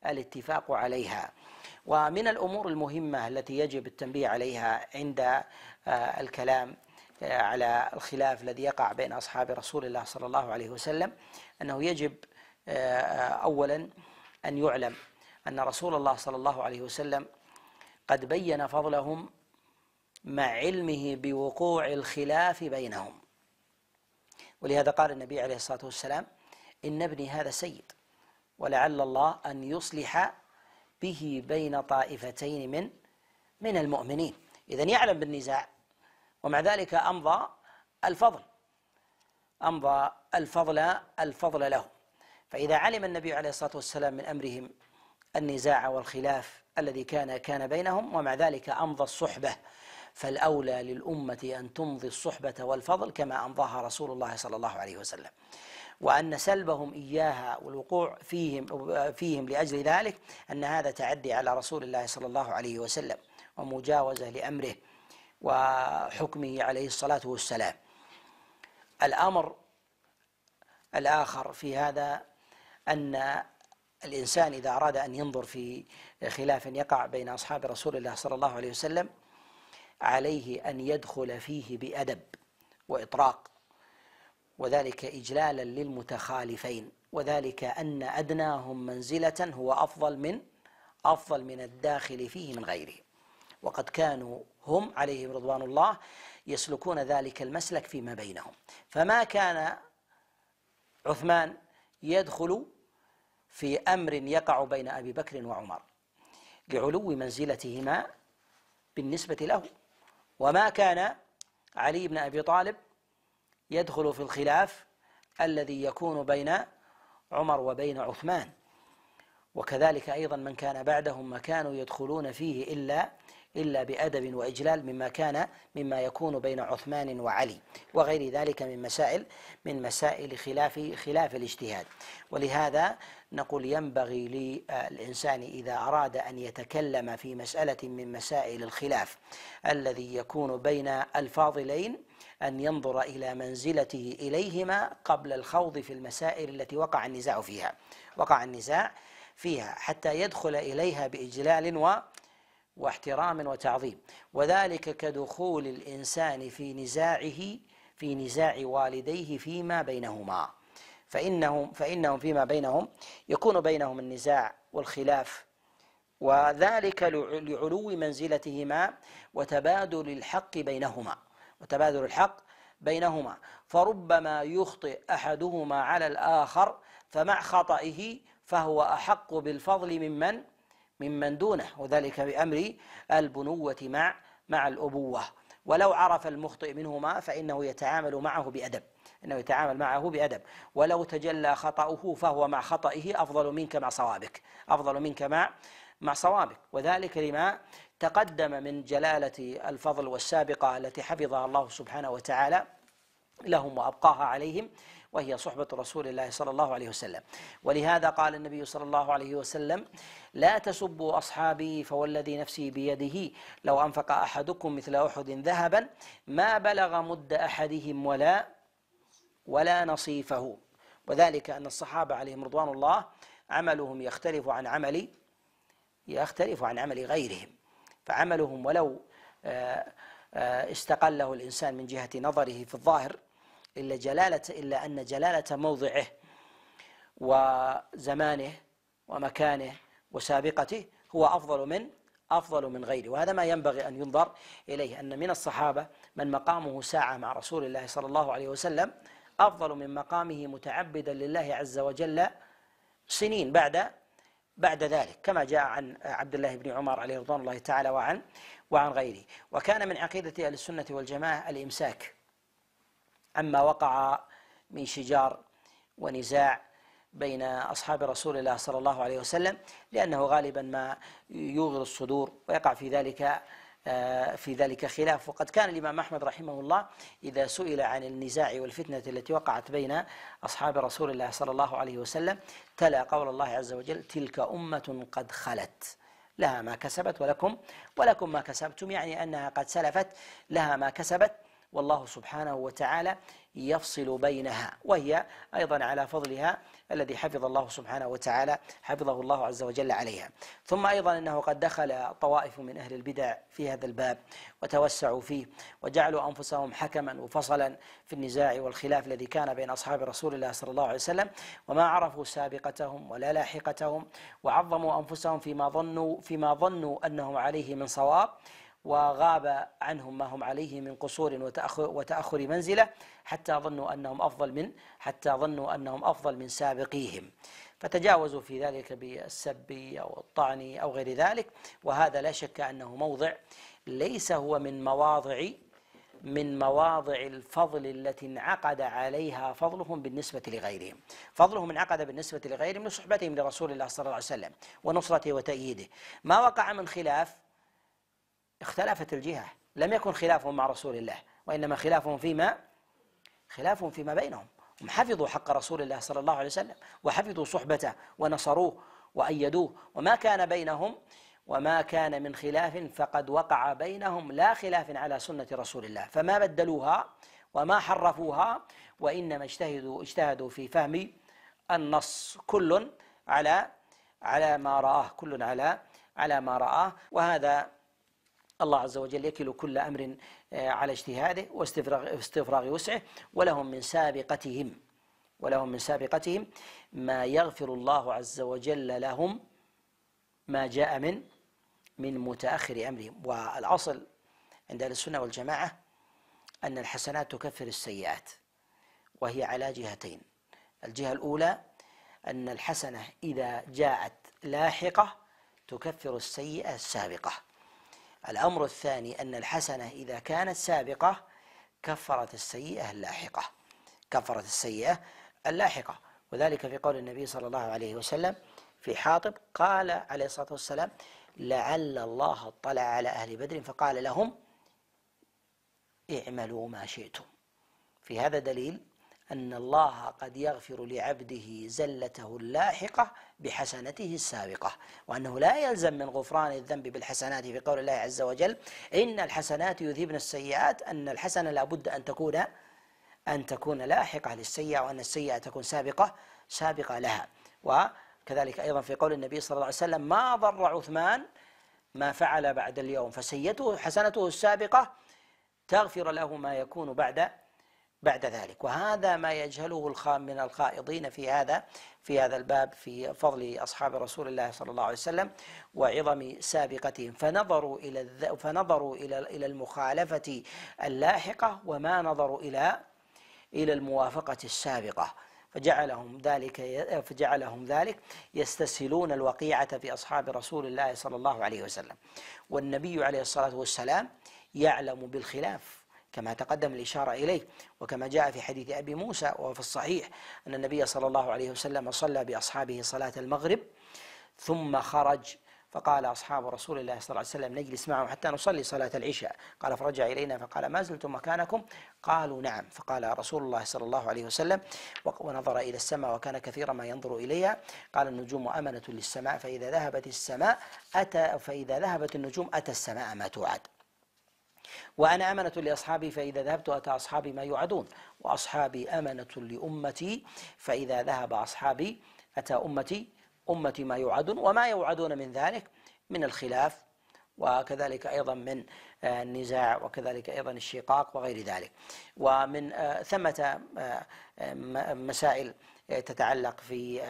الاتفاق عليها. ومن الأمور المهمة التي يجب التنبيه عليها عند الكلام على الخلاف الذي يقع بين أصحاب رسول الله صلى الله عليه وسلم، أنه يجب أولا أن يعلم أن رسول الله صلى الله عليه وسلم قد بين فضلهم مع علمه بوقوع الخلاف بينهم. ولهذا قال النبي عليه الصلاة والسلام: إن ابني هذا سيد، ولعل الله أن يصلح به بين طائفتين من المؤمنين. إذن يعلم بالنزاع، ومع ذلك أمضى الفضل له. فإذا علم النبي عليه الصلاة والسلام من أمرهم النزاع والخلاف الذي كان بينهم، ومع ذلك أمضى الصحبة، فالأولى للأمة أن تمضي الصحبة والفضل كما أمضاها رسول الله صلى الله عليه وسلم، وأن سلبهم إياها والوقوع فيهم لأجل ذلك أن هذا تعدي على رسول الله صلى الله عليه وسلم ومجاوزة لأمره وحكمه عليه الصلاة والسلام. الأمر الآخر في هذا أن الإنسان إذا أراد أن ينظر في خلاف يقع بين أصحاب رسول الله صلى الله عليه وسلم عليه أن يدخل فيه بأدب وإطراق، وذلك إجلالا للمتخالفين، وذلك أن أدناهم منزلة هو أفضل من الداخل فيه من غيره. وقد كانوا هم عليهم رضوان الله يسلكون ذلك المسلك فيما بينهم، فما كان عثمان يدخل في أمر يقع بين أبي بكر وعمر لعلو منزلتهما بالنسبة له، وما كان علي بن أبي طالب يدخل في الخلاف الذي يكون بين عمر وبين عثمان، وكذلك أيضا من كان بعدهم ما كانوا يدخلون فيه إلا بأدب وإجلال مما يكون بين عثمان وعلي وغير ذلك من مسائل خلاف الاجتهاد. ولهذا نقول ينبغي للإنسان إذا أراد أن يتكلم في مسألة من مسائل الخلاف الذي يكون بين الفاضلين أن ينظر إلى منزلته إليهما قبل الخوض في المسائل التي وقع النزاع فيها حتى يدخل إليها بإجلال واحترام وتعظيم، وذلك كدخول الإنسان في نزاع والديه فيما بينهما، فإنهم فيما بينهم يكون بينهم النزاع والخلاف، وذلك لعلو منزلتهما وتبادل الحق بينهما، فربما يخطئ أحدهما على الآخر، فمع خطئه فهو أحق بالفضل ممن دونه، وذلك بأمر البنوة مع الأبوة. ولو عرف المخطئ منهما فإنه يتعامل معه بأدب، ولو تجلى خطأه فهو مع خطئه أفضل منك مع صوابك، وذلك لما تقدم من جلالة الفضل والسابقة التي حفظها الله سبحانه وتعالى لهم وأبقاها عليهم، وهي صحبة رسول الله صلى الله عليه وسلم. ولهذا قال النبي صلى الله عليه وسلم: لا تسبوا أصحابي فوالذي نفسي بيده لو أنفق أحدكم مثل أحد ذهبا ما بلغ مد أحدهم ولا نصيفه. وذلك أن الصحابة عليهم رضوان الله عملهم يختلف عن عمل غيرهم، فعملهم ولو استقله الإنسان من جهة نظره في الظاهر إلا أن جلالة موضعه وزمانه ومكانه وسابقته هو أفضل من غيره. وهذا ما ينبغي أن ينظر إليه، أن من الصحابة من مقامه ساعة مع رسول الله صلى الله عليه وسلم أفضل من مقامه متعبدا لله عز وجل سنين بعد ذلك، كما جاء عن عبد الله بن عمر عليه رضوان الله تعالى وعن غيره. وكان من عقيدة أهل السنة والجماعة الإمساك عما وقع من شجار ونزاع بين أصحاب رسول الله صلى الله عليه وسلم، لأنه غالبا ما يوغر الصدور ويقع في ذلك في ذلك خلاف. وقد كان الإمام أحمد رحمه الله إذا سئل عن النزاع والفتنة التي وقعت بين أصحاب رسول الله صلى الله عليه وسلم تلا قول الله عز وجل: تلك أمة قد خلت لها ما كسبت ولكم ما كسبتم، يعني أنها قد سلفت لها ما كسبت، والله سبحانه وتعالى يفصل بينها، وهي أيضا على فضلها الذي حفظ الله سبحانه وتعالى حفظه الله عز وجل عليها. ثم أيضا أنه قد دخل طوائف من أهل البدع في هذا الباب وتوسعوا فيه وجعلوا أنفسهم حكما وفصلا في النزاع والخلاف الذي كان بين أصحاب رسول الله صلى الله عليه وسلم، وما عرفوا سابقتهم ولا لاحقتهم، وعظموا أنفسهم فيما ظنوا أنهم عليه من صواب، وغاب عنهم ما هم عليه من قصور وتأخر منزلة، حتى ظنوا أنهم أفضل من سابقيهم، فتجاوزوا في ذلك بالسب أو الطعن أو غير ذلك. وهذا لا شك أنه موضع ليس هو من مواضع الفضل التي انعقد عليها فضلهم بالنسبة لغيرهم. فضلهم انعقد بالنسبة لغيرهم لصحبتهم لرسول الله صلى الله عليه وسلم ونصرته وتأييده. ما وقع من خلاف اختلفت الجهة، لم يكن خلافهم مع رسول الله، وإنما خلافهم فيما بينهم. هم حفظوا حق رسول الله صلى الله عليه وسلم وحفظوا صحبته ونصروه وأيدوه، وما كان من خلاف فقد وقع بينهم لا خلاف على سنة رسول الله، فما بدلوها وما حرفوها، وإنما اجتهدوا في فهم النص، كل على ما رآه، وهذا الله عز وجل يكل كل أمر على اجتهاده واستفراغ وسعه. ولهم من سابقتهم ما يغفر الله عز وجل لهم ما جاء من متأخر أمرهم. والأصل عند أهل السنة والجماعة أن الحسنات تكفر السيئات، وهي على جهتين: الجهة الأولى أن الحسنة إذا جاءت لاحقة تكفر السيئة السابقة. الأمر الثاني أن الحسنة إذا كانت سابقة كفرت السيئة اللاحقة. وذلك في قول النبي صلى الله عليه وسلم في حاطب، قال عليه الصلاة والسلام: لعل الله اطلع على أهل بدر فقال لهم اعملوا ما شئتم. في هذا دليل أن الله قد يغفر لعبده زلته اللاحقة بحسنته السابقة، وأنه لا يلزم من غفران الذنب بالحسنات في قول الله عز وجل: إن الحسنات يذهبن السيئات، أن الحسنة لا بد أن تكون لاحقة للسيئة، وأن السيئة تكون سابقة لها. وكذلك أيضا في قول النبي صلى الله عليه وسلم: ما ضر عثمان ما فعل بعد اليوم، فسيئته حسنته السابقة تغفر له ما يكون بعد ذلك. وهذا ما يجهله من الخائضين في هذا الباب في فضل أصحاب رسول الله صلى الله عليه وسلم وعظم سابقتهم، فنظروا إلى المخالفة اللاحقة وما نظروا إلى الموافقة السابقة، فجعلهم ذلك يستسهلون الوقيعة في أصحاب رسول الله صلى الله عليه وسلم. والنبي عليه الصلاة والسلام يعلم بالخلاف كما تقدم الإشارة إليه، وكما جاء في حديث أبي موسى وفي الصحيح أن النبي صلى الله عليه وسلم صلى بأصحابه صلاة المغرب ثم خرج، فقال أصحاب رسول الله صلى الله عليه وسلم: نجلس معه حتى نصلي صلاة العشاء. قال: فرجع إلينا فقال: ما زلتم مكانكم؟ قالوا: نعم. فقال رسول الله صلى الله عليه وسلم ونظر إلى السماء وكان كثيرا ما ينظر إليها، قال: النجوم أمنة للسماء، فإذا ذهبت النجوم أتى السماء ما توعد، وأنا أمنة لأصحابي فإذا ذهبت أتى أصحابي ما يوعدون، وأصحابي أمنة لأمتي فإذا ذهب أصحابي أتى أمتي ما يوعدون، وما يوعدون من ذلك من الخلاف، وكذلك أيضا من النزاع، وكذلك أيضا الشقاق وغير ذلك. ومن ثمة مسائل تتعلق في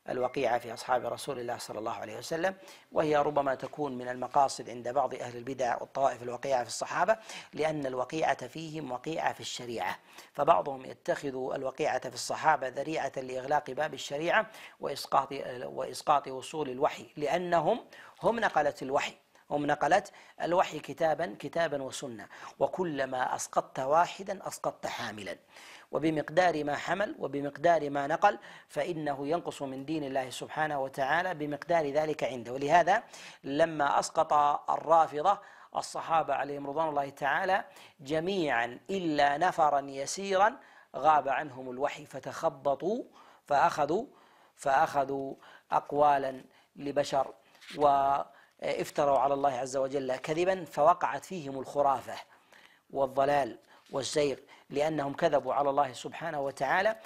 الوقيعة في أصحاب رسول الله صلى الله عليه وسلم، وهي ربما تكون من المقاصد عند بعض أهل البدع والطوائف الوقيعة في الصحابة، لأن الوقيعة فيهم وقيعة في الشريعة، فبعضهم يتخذ الوقيعة في الصحابة ذريعة لإغلاق باب الشريعة وإسقاط وصول الوحي، لأنهم هم نقلة الوحي، نقلت الوحي كتابا وسنة، وكلما أسقطت واحدا أسقطت حاملا، وبمقدار ما حمل وبمقدار ما نقل فإنه ينقص من دين الله سبحانه وتعالى بمقدار ذلك عنده. ولهذا لما أسقط الرافضة الصحابة عليهم رضوان الله تعالى جميعا إلا نفرا يسيرا غاب عنهم الوحي فتخبطوا فأخذوا أقوالا لبشر وافتروا على الله عز وجل كذبا، فوقعت فيهم الخرافة والضلال والزيغ لأنهم كذبوا على الله سبحانه وتعالى،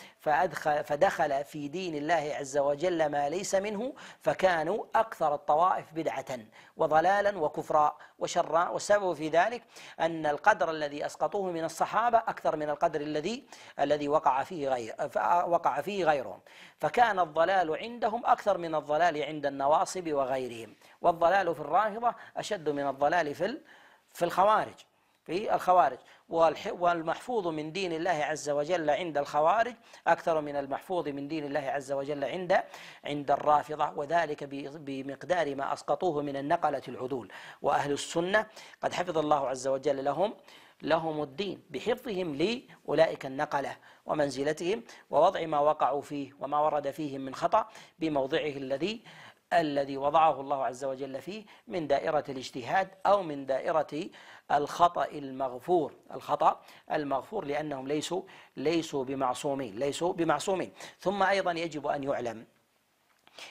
فدخل في دين الله عز وجل ما ليس منه، فكانوا أكثر الطوائف بدعة وضلالا وكفرا وشرا. والسبب في ذلك أن القدر الذي أسقطوه من الصحابة أكثر من القدر الذي وقع فيه غيرهم، فكان الضلال عندهم أكثر من الضلال عند النواصب وغيرهم، والضلال في الرافضة أشد من الضلال في الخوارج، والمحفوظ من دين الله عز وجل عند الخوارج أكثر من المحفوظ من دين الله عز وجل عند الرافضة، وذلك بمقدار ما أسقطوه من النقلة العدول. وأهل السنة قد حفظ الله عز وجل لهم الدين بحفظهم لأولئك النقلة ومنزلتهم ووضع ما وقعوا فيه وما ورد فيهم من خطأ بموضعه الذي وضعه الله عز وجل فيه من دائرة الاجتهاد أو من دائرة الخطأ المغفور لأنهم ليسوا بمعصومين. ثم أيضا يجب أن يعلم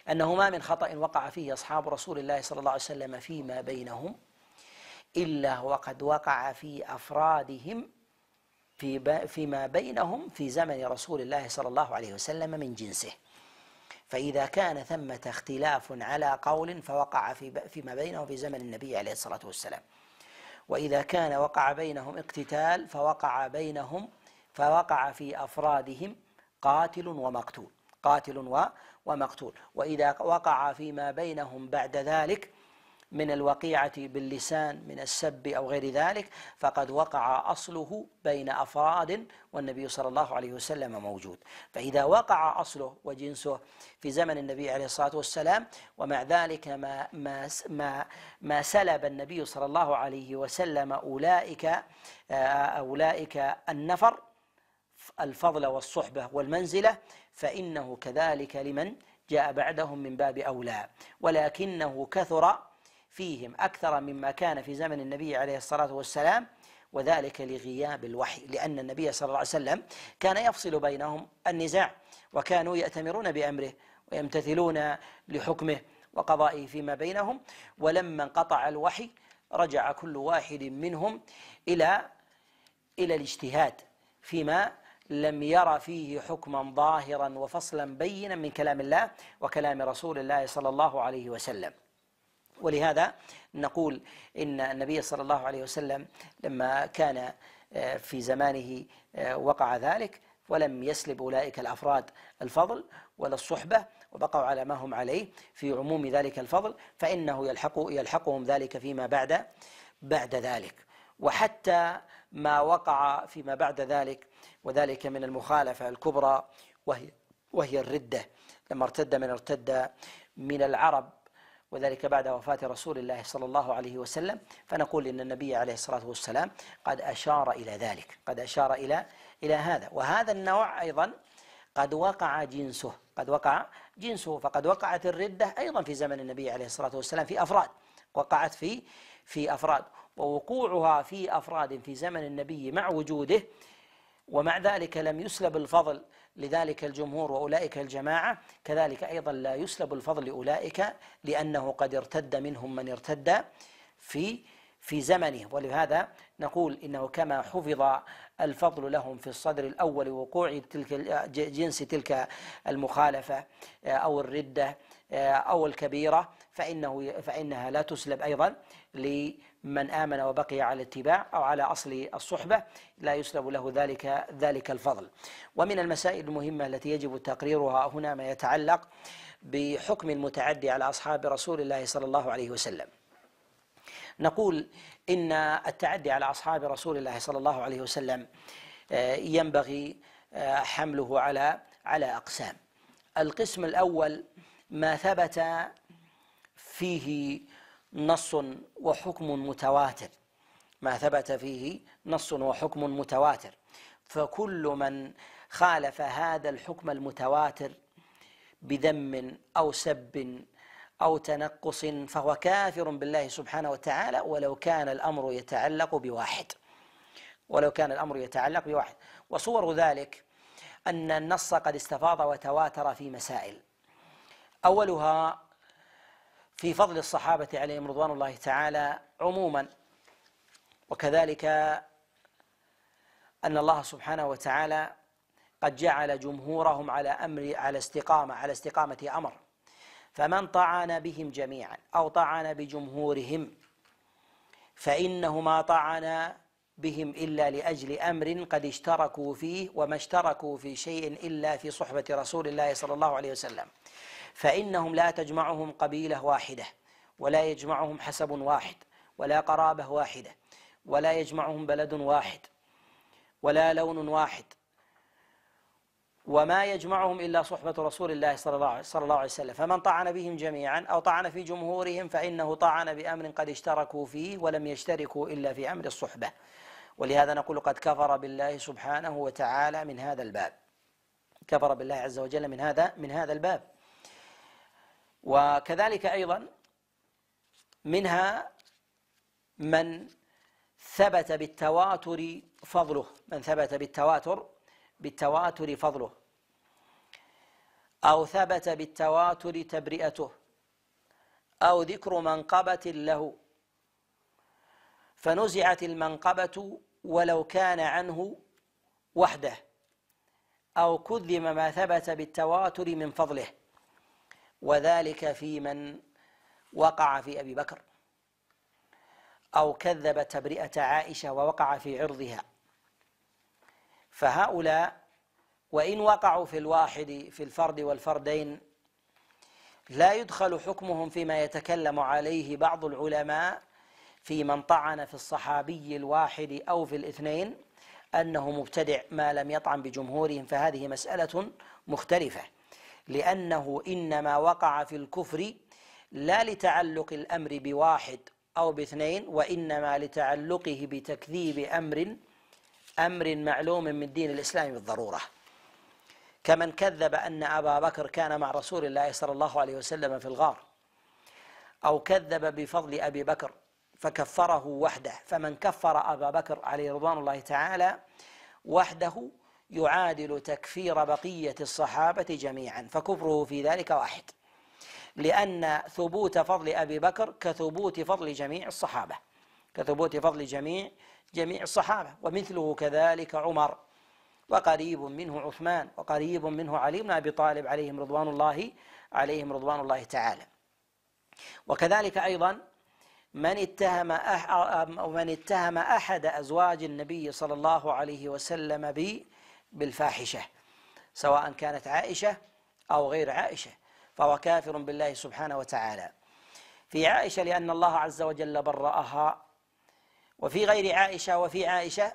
أنه ما من خطأ وقع فيه أصحاب رسول الله صلى الله عليه وسلم فيما بينهم إلا وقد وقع في أفرادهم فيما بينهم في زمن رسول الله صلى الله عليه وسلم من جنسه. فإذا كان ثمة اختلاف على قول فوقع فيما بينهم في زمن النبي عليه الصلاة والسلام، وإذا كان وقع بينهم اقتتال فوقع في أفرادهم قاتل ومقتول، وإذا وقع فيما بينهم بعد ذلك من الوقيعة باللسان من السب أو غير ذلك فقد وقع أصله بين أفراد والنبي صلى الله عليه وسلم موجود. فإذا وقع أصله وجنسه في زمن النبي عليه الصلاة والسلام ومع ذلك ما سلب النبي صلى الله عليه وسلم أولئك النفر الفضل والصحبة والمنزلة، فإنه كذلك لمن جاء بعدهم من باب أولى، ولكنه كثر فيهم أكثر مما كان في زمن النبي عليه الصلاة والسلام، وذلك لغياب الوحي، لأن النبي صلى الله عليه وسلم كان يفصل بينهم النزاع، وكانوا يأتمرون بأمره ويمتثلون لحكمه وقضائه فيما بينهم. ولما انقطع الوحي رجع كل واحد منهم إلى الاجتهاد فيما لم ير فيه حكما ظاهرا وفصلا بينا من كلام الله وكلام رسول الله صلى الله عليه وسلم. ولهذا نقول إن النبي صلى الله عليه وسلم لما كان في زمانه وقع ذلك ولم يسلب أولئك الأفراد الفضل ولا الصحبة وبقوا على ما هم عليه في عموم ذلك الفضل، فإنه يلحقهم ذلك فيما بعد ذلك. وحتى ما وقع فيما بعد ذلك وذلك من المخالفة الكبرى وهي الردة، لما ارتد من العرب وذلك بعد وفاة رسول الله صلى الله عليه وسلم، فنقول إن النبي عليه الصلاة والسلام قد أشار إلى ذلك، قد أشار إلى هذا. وهذا النوع أيضا قد وقع جنسه فقد وقعت الردة أيضا في زمن النبي عليه الصلاة والسلام في أفراد، وقعت في أفراد، ووقوعها في أفراد في زمن النبي مع وجوده ومع ذلك لم يسلب الفضل لذلك الجمهور وأولئك الجماعة، كذلك أيضا لا يسلب الفضل لأولئك لأنه قد ارتد منهم من ارتد في زمنه. ولهذا نقول إنه كما حفظ الفضل لهم في الصدر الأول وقوع جنس تلك المخالفة أو الردة أو الكبيرة، فإنها لا تسلب أيضا لمن آمن وبقي على الاتباع أو على أصل الصحبة، لا يسلب له ذلك الفضل. ومن المسائل المهمة التي يجب تقريرها هنا ما يتعلق بحكم المتعدي على أصحاب رسول الله صلى الله عليه وسلم. نقول إن التعدي على أصحاب رسول الله صلى الله عليه وسلم ينبغي حمله على أقسام. القسم الأول ما ثبت فيه نص وحكم متواتر، ما ثبت فيه نص وحكم متواتر، فكل من خالف هذا الحكم المتواتر بذم أو سب أو تنقص فهو كافر بالله سبحانه وتعالى، ولو كان الأمر يتعلق بواحد. وصور ذلك أن النص قد استفاض وتواتر في مسائل، أولها في فضل الصحابة عليهم رضوان الله تعالى عموما، وكذلك أن الله سبحانه وتعالى قد جعل جمهورهم على استقامة أمر، فمن طعن بهم جميعا أو طعن بجمهورهم فإنه ما طعن بهم إلا لأجل أمر قد اشتركوا فيه، وما اشتركوا في شيء إلا في صحبة رسول الله صلى الله عليه وسلم، فإنهم لا تجمعهم قبيلة واحدة، ولا يجمعهم حسب واحد، ولا قرابة واحدة، ولا يجمعهم بلد واحد، ولا لون واحد، وما يجمعهم إلا صحبة رسول الله صلى الله عليه وسلم. فمن طعن بهم جميعا أو طعن في جمهورهم فإنه طعن بأمر قد اشتركوا فيه ولم يشتركوا إلا في أمر الصحبة، ولهذا نقول قد كفر بالله سبحانه وتعالى من هذا الباب، كفر بالله عز وجل من هذا الباب. وكذلك أيضا منها من ثبت بالتواتر فضله، أو ثبت بالتواتر تبرئته، أو ذكر منقبة له فنزعت المنقبة ولو كان عنه وحده، أو كذب ما ثبت بالتواتر من فضله، وذلك في من وقع في أبي بكر، أو كذب تبرئة عائشة ووقع في عرضها. فهؤلاء وإن وقعوا في الواحد في الفرد والفردين لا يدخل حكمهم فيما يتكلم عليه بعض العلماء في من طعن في الصحابي الواحد أو في الاثنين أنه مبتدع ما لم يطعن بجمهورهم، فهذه مسألة مختلفة، لأنه إنما وقع في الكفر لا لتعلق الأمر بواحد أو باثنين، وإنما لتعلقه بتكذيب أمر معلوم من دين الإسلام بالضرورة، كمن كذب أن أبا بكر كان مع رسول الله صلى الله عليه وسلم في الغار، أو كذب بفضل أبي بكر فكفره وحده، فمن كفر أبا بكر عليه رضوان الله تعالى وحده يعادل تكفير بقية الصحابة جميعا، فكفره في ذلك واحد، لأن ثبوت فضل أبي بكر كثبوت فضل جميع الصحابة، ومثله كذلك عمر، وقريب منه عثمان، وقريب منه علي بن أبي طالب عليهم رضوان الله تعالى. وكذلك أيضا من اتهم أحد أزواج النبي صلى الله عليه وسلم بالفاحشة، سواء كانت عائشة أو غير عائشة، فهو كافر بالله سبحانه وتعالى. في عائشة لأن الله عز وجل برأها، وفي غير عائشة وفي عائشة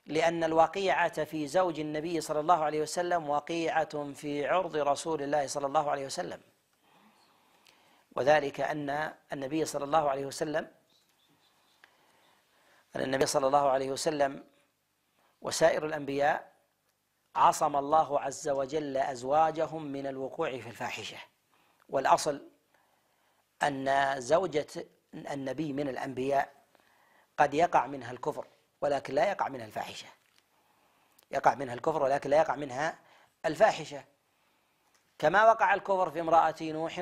لأن الوقيعة في زوج النبي صلى الله عليه وسلم وقيعة في عرض رسول الله صلى الله عليه وسلم، وذلك أن النبي صلى الله عليه وسلم وسائر الأنبياء عصم الله عز وجل أزواجهم من الوقوع في الفاحشة، والأصل أن زوجة النبي من الأنبياء قد يقع منها الكفر ولكن لا يقع منها الفاحشة، كما وقع الكفر في امرأة نوح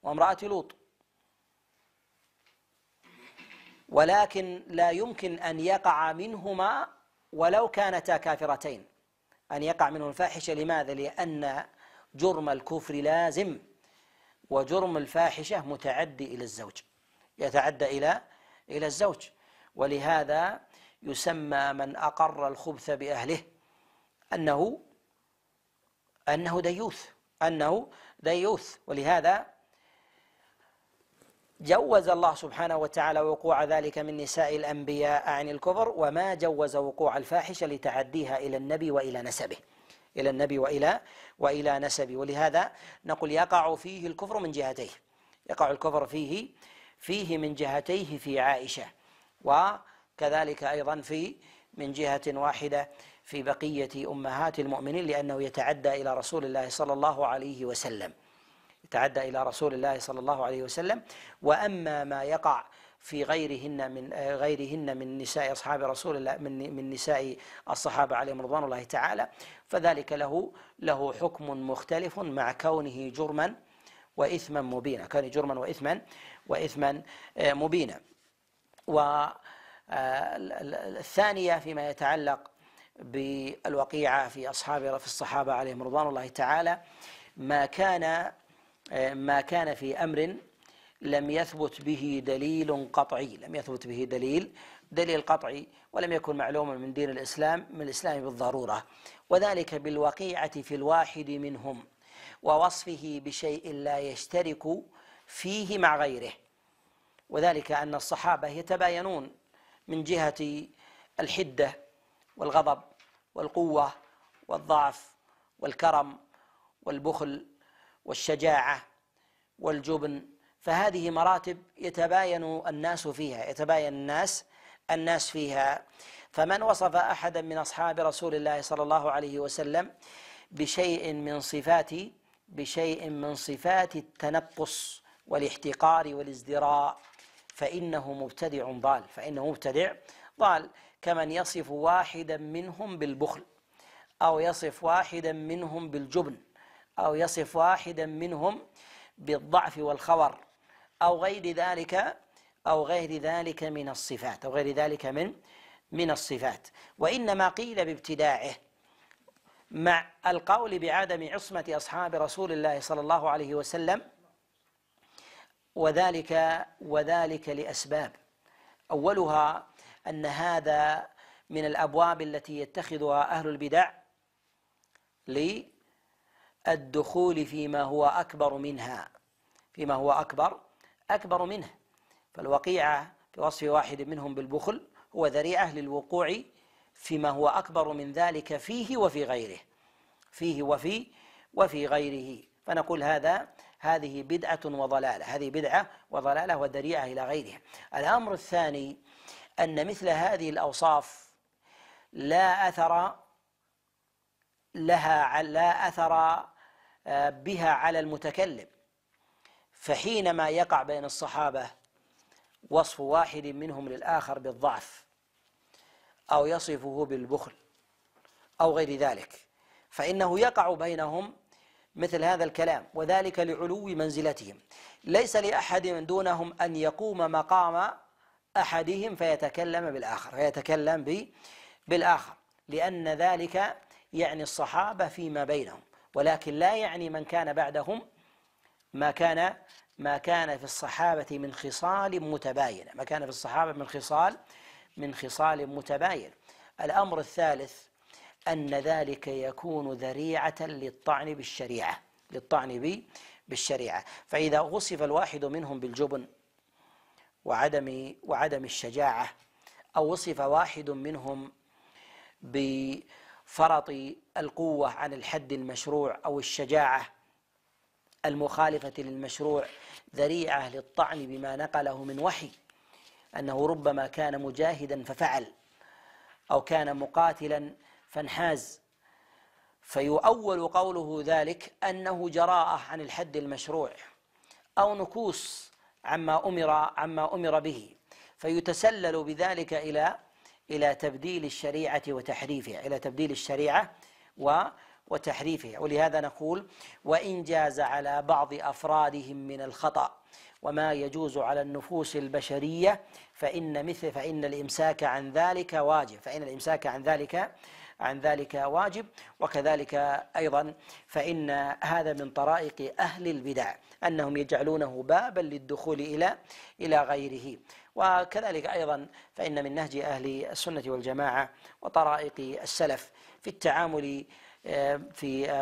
وامرأة لوط، ولكن لا يمكن أن يقع منهما ولو كانتا كافرتين، أن يقع منه الفاحشة. لماذا؟ لأن جرم الكفر لازم، وجرم الفاحشة متعدي يتعدى إلى الزوج، ولهذا يسمى من أقر الخبث بأهله أنه ديوث، ولهذا جوز الله سبحانه وتعالى وقوع ذلك من نساء الأنبياء عن الكفر، وما جوز وقوع الفاحشة لتعديها إلى النبي وإلى نسبه، ولهذا نقول يقع فيه الكفر من جهتين، يقع الكفر فيه فيه من جهتيه في عائشة، وكذلك أيضا من جهة واحدة في بقية أمهات المؤمنين، لأنه يتعدى إلى رسول الله صلى الله عليه وسلم، يتعدى إلى رسول الله صلى الله عليه وسلم. وأما ما يقع في غيرهن من نساء أصحاب رسول الله، من نساء الصحابة عليهم رضوان الله تعالى، فذلك له حكم مختلف مع كونه جرما وإثما مبينا، كان جرما وإثما مبينا. والثانية فيما يتعلق بالوقيعة في الصحابة عليهم رضوان الله تعالى، ما كان في أمر لم يثبت به دليل قطعي، دليل قطعي، ولم يكن معلوما من دين الإسلام بالضرورة، وذلك بالوقيعة في الواحد منهم ووصفه بشيء لا يشترك فيه مع غيره. وذلك أن الصحابة يتباينون من جهة الحدة والغضب والقوة والضعف والكرم والبخل والشجاعة والجبن، فهذه مراتب يتباين الناس فيها. فمن وصف أحدا من أصحاب رسول الله صلى الله عليه وسلم بشيء من صفات التنقص والاحتقار والازدراء فإنه مبتدع ضال، كمن يصف واحدا منهم بالبخل، أو يصف واحدا منهم بالجبن، أو يصف واحدا منهم بالضعف والخور، أو غير ذلك من الصفات. وإنما قيل بابتداعه مع القول بعدم عصمة أصحاب رسول الله صلى الله عليه وسلم، وذلك لأسباب. أولها أن من الأبواب التي يتخذها أهل البدع للدخول فيما هو أكبر منه، فالوقيعة في وصف واحد منهم بالبخل هو ذريعة للوقوع فيما هو أكبر من ذلك فيه وفي غيره، فنقول هذه بدعة وضلالة وذريعة إلى غيرها. الأمر الثاني أن مثل هذه الأوصاف لا أثر بها على المتكلم، فحينما يقع بين الصحابة وصف واحد منهم للآخر بالضعف أو يصفه بالبخل أو غير ذلك، فإنه يقع بينهم مثل هذا الكلام، وذلك لعلو منزلتهم. ليس لأحد من دونهم أن يقوم مقام أحدهم فيتكلم بالآخر، لأن ذلك يعني الصحابة فيما بينهم، ولكن لا يعني من كان بعدهم ما كان في الصحابة من خصال متباينة. الأمر الثالث أن ذلك يكون ذريعة للطعن بالشريعة، فإذا وصف الواحد منهم بالجبن وعدم الشجاعة، أو وصف واحد منهم بفرط القوة عن الحد المشروع أو الشجاعة المخالفة للمشروع، ذريعة للطعن بما نقله من وحي، أنه ربما كان مجاهدا ففعل، أو كان مقاتلا فانحاز، فيؤول قوله ذلك أنه جراءة عن الحد المشروع أو نكوص عما أمر به، فيتسلل بذلك إلى تبديل الشريعة وتحريفها. ولهذا نقول: وإن جاز على بعض أفرادهم من الخطأ وما يجوز على النفوس البشرية فإن الإمساك عن ذلك واجب. وكذلك أيضا فإن هذا من طرائق أهل البدع أنهم يجعلونه بابا للدخول إلى غيره. وكذلك أيضا فإن من نهج أهل السنة والجماعة وطرائق السلف في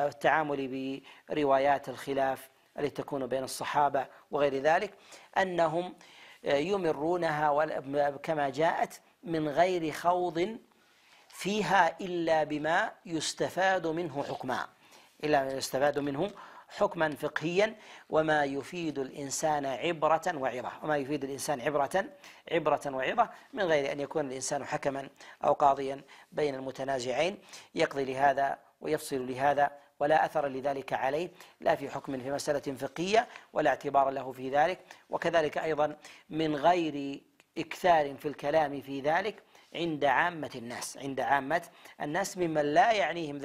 التعامل بروايات الخلاف التي تكون بين الصحابة وغير ذلك، أنهم يمرونها كما جاءت من غير خوض فيها إلا بما يستفاد منه حكما فقهيا وما يفيد الإنسان عبرة وعظة، وما يفيد الإنسان عبرة وعظة، من غير أن يكون الإنسان حكما أو قاضيا بين المتنازعين يقضي لهذا ويفصل لهذا، ولا أثر لذلك عليه لا في حكم في مسألة فقهية ولا اعتبار له في ذلك. وكذلك أيضا من غير إكثار في الكلام في ذلك عند عامة الناس ممن لا يعنيهم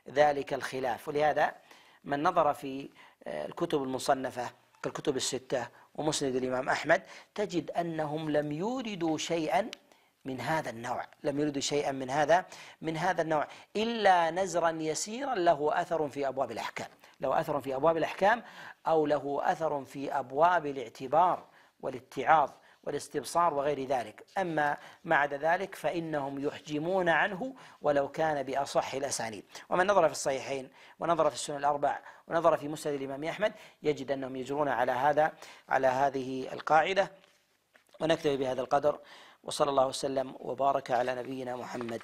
ذلك الخلاف. ولهذا من نظر في الكتب المصنفة كالكتب الستة ومسند الإمام أحمد تجد أنهم لم يوردوا شيئا من هذا النوع إلا نزرا يسيرا له أثر في أبواب الأحكام، أو له أثر في أبواب الاعتبار والاتعاظ والاستبصار وغير ذلك. أما ما عدا ذلك فإنهم يحجمون عنه ولو كان بأصح الأسانيد. ومن نظر في الصحيحين ونظر في السنن الأربع ونظر في مسند الإمام أحمد يجد أنهم يجرون على هذه القاعدة. ونكتفي بهذا القدر، وصلى الله وسلم وبارك على نبينا محمد.